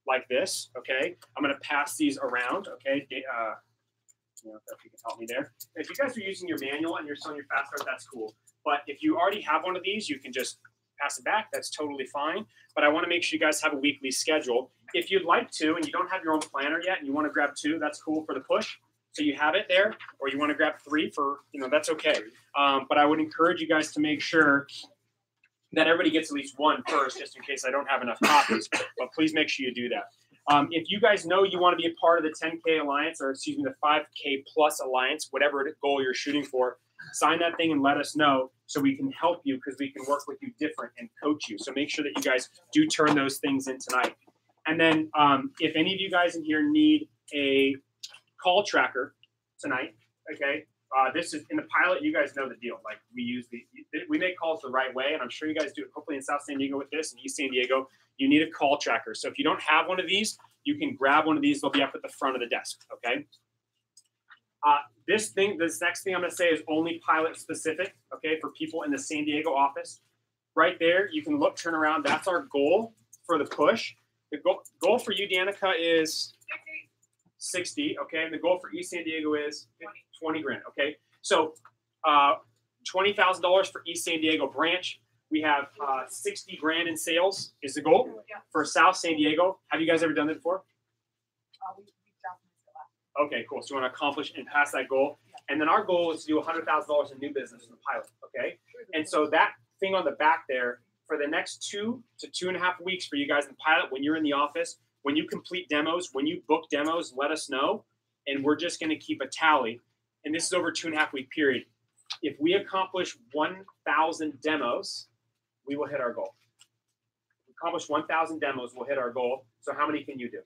like this, okay, I'm going to pass these around. Okay, if you can help me there. If you guys are using your manual and you're still on your fast start, that's cool. But if you already have one of these, you can just pass it back. That's totally fine. But I want to make sure you guys have a weekly schedule. If you'd like to, and you don't have your own planner yet, and you want to grab 2, that's cool for the push. So you have it there, or you want to grab 3 for, that's okay. But I would encourage you guys to make sure that everybody gets at least 1 first, just in case I don't have enough copies. But please make sure you do that. If you guys know you want to be a part of the 10K Alliance, or excuse me, the 5K Plus Alliance, whatever goal you're shooting for, sign that thing and let us know so we can help you, because we can work with you different and coach you. So make sure that you guys do turn those things in tonight. And then if any of you guys in here need a call tracker tonight, okay, this is in the pilot. You guys know the deal. Like we make calls the right way, and I'm sure you guys do it. Hopefully in South San Diego with this, and East San Diego, you need a call tracker. So if you don't have one of these, you can grab one of these. They'll be up at the front of the desk. Okay. This next thing I'm going to say is only pilot specific. Okay, for people in the San Diego office, right there, you can turn around. That's our goal for the push. The goal for you, Danica, is 60. Okay, and the goal for East San Diego is 20 grand. Okay, so $20,000 for East San Diego branch. We have 60 grand in sales is the goal for South San Diego. Have you guys ever done that before? Okay, cool. So we want to accomplish and pass that goal. And then our goal is to do $100,000 in new business in the pilot. Okay, and so that thing on the back there for the next 2 to 2.5 weeks for you guys in the pilot, when you're in the office, when you complete demos, when you book demos, let us know, and we're just going to keep a tally. And this is over a 2.5 week period. If we accomplish 1,000 demos, we will hit our goal. If we accomplish 1,000 demos, we'll hit our goal. So how many can you do?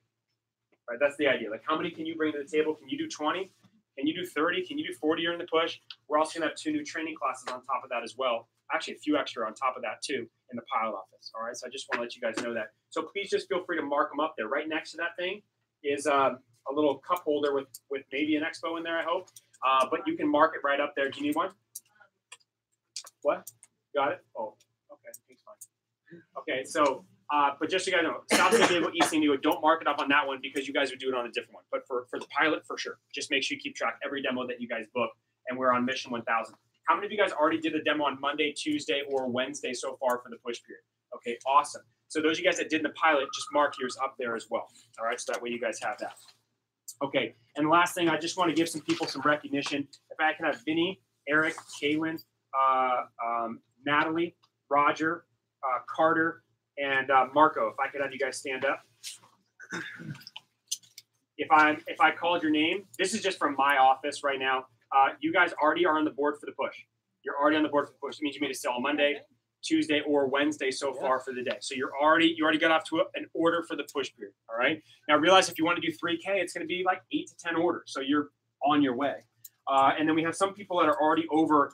Right, that's the idea. Like, how many can you bring to the table? Can you do 20? Can you do 30? Can you do 40 during the push? We're also going to have 2 new training classes on top of that as well. Actually, a few extra on top of that too in the pilot office. All right, so I just want to let you guys know that. So please just feel free to mark them up there. Right next to that thing is a little cup holder with maybe an expo in there, I hope. But you can mark it right up there. Do you need one? What? Got it? Oh, okay. Thanks, fine. Okay, so, but just so you guys know, South San Diego, East San Diego, don't mark it up on that one because you guys would do it on a different one. But for the pilot, for sure. Just make sure you keep track every demo that you guys book. And we're on mission 1,000. How many of you guys already did a demo on Monday, Tuesday, or Wednesday so far for the push period? Okay, awesome. So those of you guys that did in the pilot, just mark yours up there as well. All right, so that way you guys have that. Okay, and the last thing, I just want to give some people some recognition. If I can have Vinny, Eric, Kaylin, Natalie, Roger, Carter, and Marco. If I could have you guys stand up. If I called your name, this is just from my office right now. You guys already are on the board for the push. You're already on the board for the push. It means you made a sale on Monday, Tuesday, or Wednesday so far for the day. So you already got off to an order for the push period. All right. Now realize if you want to do 3K, it's going to be like 8 to 10 orders. So you're on your way. And then we have some people that are already over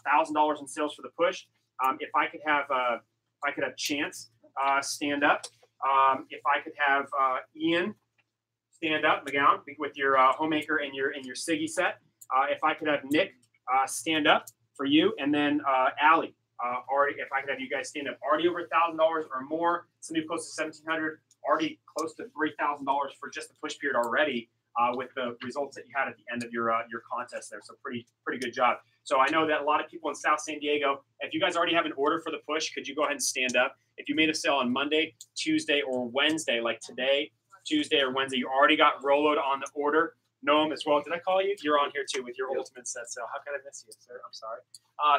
$1,000 in sales for the push. If I could have Chance stand up. If I could have Ian stand up, McGowan, with your homemaker and your Siggy set. If I could have Nick stand up for you, and then Allie, already, if I could have you guys stand up, already over $1,000 or more, somebody close to $1,700, already close to $3,000 for just the push period already, with the results that you had at the end of your contest there. So pretty good job. So I know that a lot of people in South San Diego, if you guys already have an order for the push, could you go ahead and stand up? If you made a sale on Monday, Tuesday, or Wednesday, like today, Tuesday or Wednesday, you already got Roloed on the order. Noam as well. Did I call you? You're on here too with your ultimate set sale. How can I miss you, sir? I'm sorry.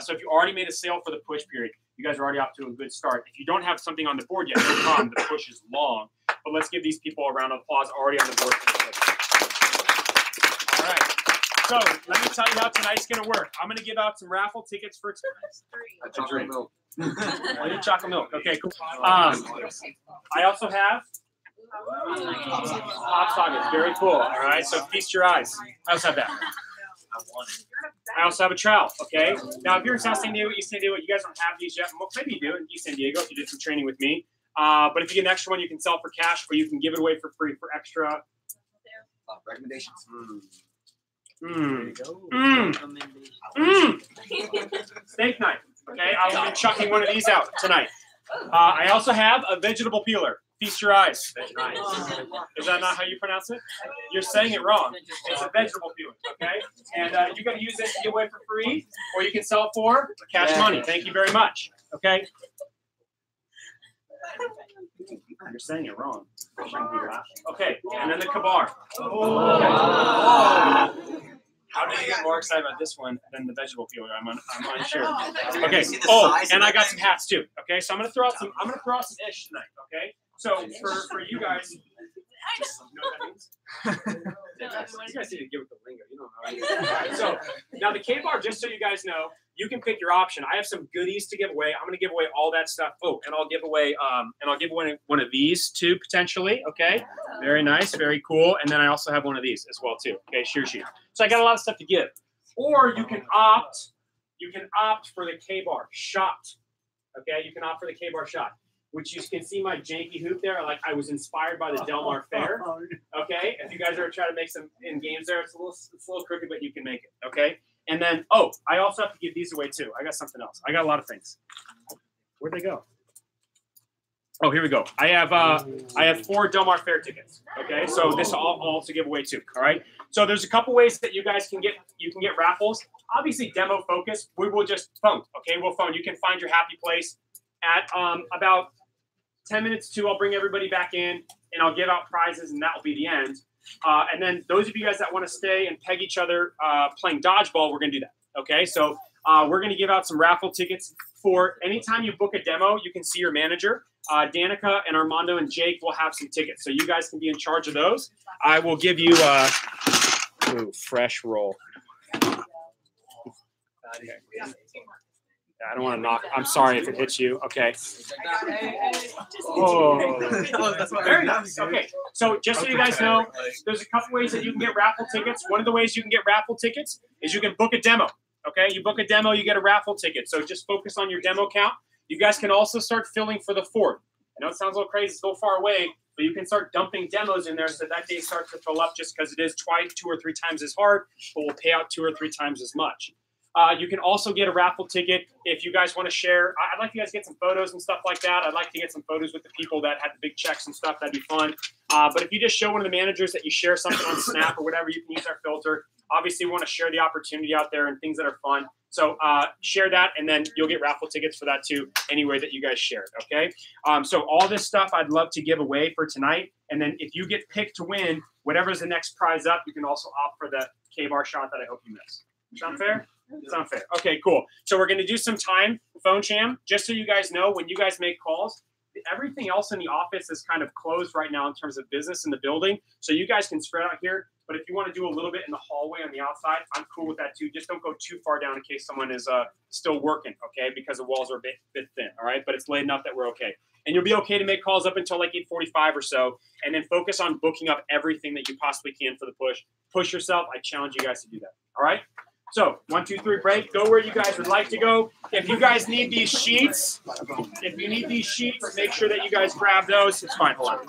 So if you already made a sale for the push period, you guys are already off to a good start. If you don't have something on the board yet, no problem. The push is long. But let's give these people a round of applause already on the board for the push. All right. So let me tell you how tonight's going to work. I'm going to give out some raffle tickets for Chocolate milk. I need chocolate milk. Okay, cool. I also have Pop Sockets. Very cool. All right, so feast your eyes. I also have that. I also have a trowel. Okay. Now, if you're in South San Diego, East San Diego, you guys don't have these yet. Well, maybe you do in East San Diego if you did some training with me. But if you get an extra one, you can sell for cash, or you can give it away for free for extra. Recommendations. Steak knife. Okay, I will be chucking one of these out tonight. I also have a vegetable peeler. Feast your eyes. Nice. Is that not how you pronounce it? You're saying it wrong. It's a vegetable peeler, okay? And you're going to use it to give away for free, or you can sell it for cash money. Thank you very much, okay? You're saying it wrong. Okay, and then the Kabar. How did you get more excited about this one than the vegetable peeler? I'm unsure. Okay. Oh, and I got some hats too. Okay, so I'm gonna throw out some ish tonight. Okay. So for you guys, you know what that means? You guys need to give it the lingo. You don't know. Right, so now the K-Bar, just so you guys know, you can pick your option. I have some goodies to give away. I'm going to give away all that stuff. Oh, and I'll give away one of these too potentially. Okay, very nice, very cool. And then I also have one of these as well too. Okay, shear sheet. So I got a lot of stuff to give. Or you can opt for the K-Bar shot. Okay, you can opt for the K-Bar shot, which you can see my janky hoop there. Like I was inspired by the Del Mar Fair. Okay, if you guys are trying to make some in games there, it's a little crooked, but you can make it. Okay. And then, I also have to give these away too. I got something else. I got a lot of things. Where'd they go? Oh, here we go. I have 4 Del Mar Fair tickets. Okay, so this I'll also give away too. All right. So there's a couple ways that you guys can get raffles. Obviously, demo focus. We will just phone. Okay, we'll phone. You can find your happy place at about 10 minutes to. I'll bring everybody back in and I'll give out prizes, and that will be the end. And then those of you guys that want to stay and peg each other playing dodgeball, we're gonna do that. Okay, so we're gonna give out some raffle tickets for anytime you book a demo. You can see your manager. Danica and Armando and Jake will have some tickets, so you guys can be in charge of those. I will give you fresh roll. Okay. I don't want to knock. I'm sorry if it hits you. Okay. Oh. Very nice. Okay. So just so you guys know, there's a couple ways that you can get raffle tickets. One of the ways you can get raffle tickets is you can book a demo. Okay. You book a demo, you get a raffle ticket. So just focus on your demo count. You guys can also start filling for the fort. I know it sounds a little crazy, it's a little far away, but you can start dumping demos in there so that day starts to fill up just because it is 2 or 3 times as hard, but we'll pay out 2 or 3 times as much. You can also get a raffle ticket if you guys want to share. I'd like you guys to get some photos and stuff like that. I'd like to get some photos with the people that had the big checks and stuff. That'd be fun. But if you just show one of the managers that you share something on Snap or whatever, you can use our filter. Obviously, we want to share the opportunity out there and things that are fun. So share that, and then you'll get raffle tickets for that too, anywhere that you guys share it, okay? So all this stuff I'd love to give away for tonight. And then if you get picked to win, whatever's the next prize up, you can also opt for the K-bar shot that I hope you miss. Sound fair? Sound fair. Okay, cool. So we're going to do some time phone jam. Just so you guys know, when you guys make calls, everything else in the office is kind of closed right now in terms of business in the building. So you guys can spread out here. But if you want to do a little bit in the hallway on the outside, I'm cool with that too. Just don't go too far down in case someone is still working, okay? Because the walls are a bit thin, all right? But it's late enough that we're okay. And you'll be okay to make calls up until like 8:45 or so, and then focus on booking up everything that you possibly can for the push. Push yourself. I challenge you guys to do that, all right? So 1, 2, 3, break. Go where you guys would like to go. If you guys need these sheets, make sure that you guys grab those. It's fine. Hold on.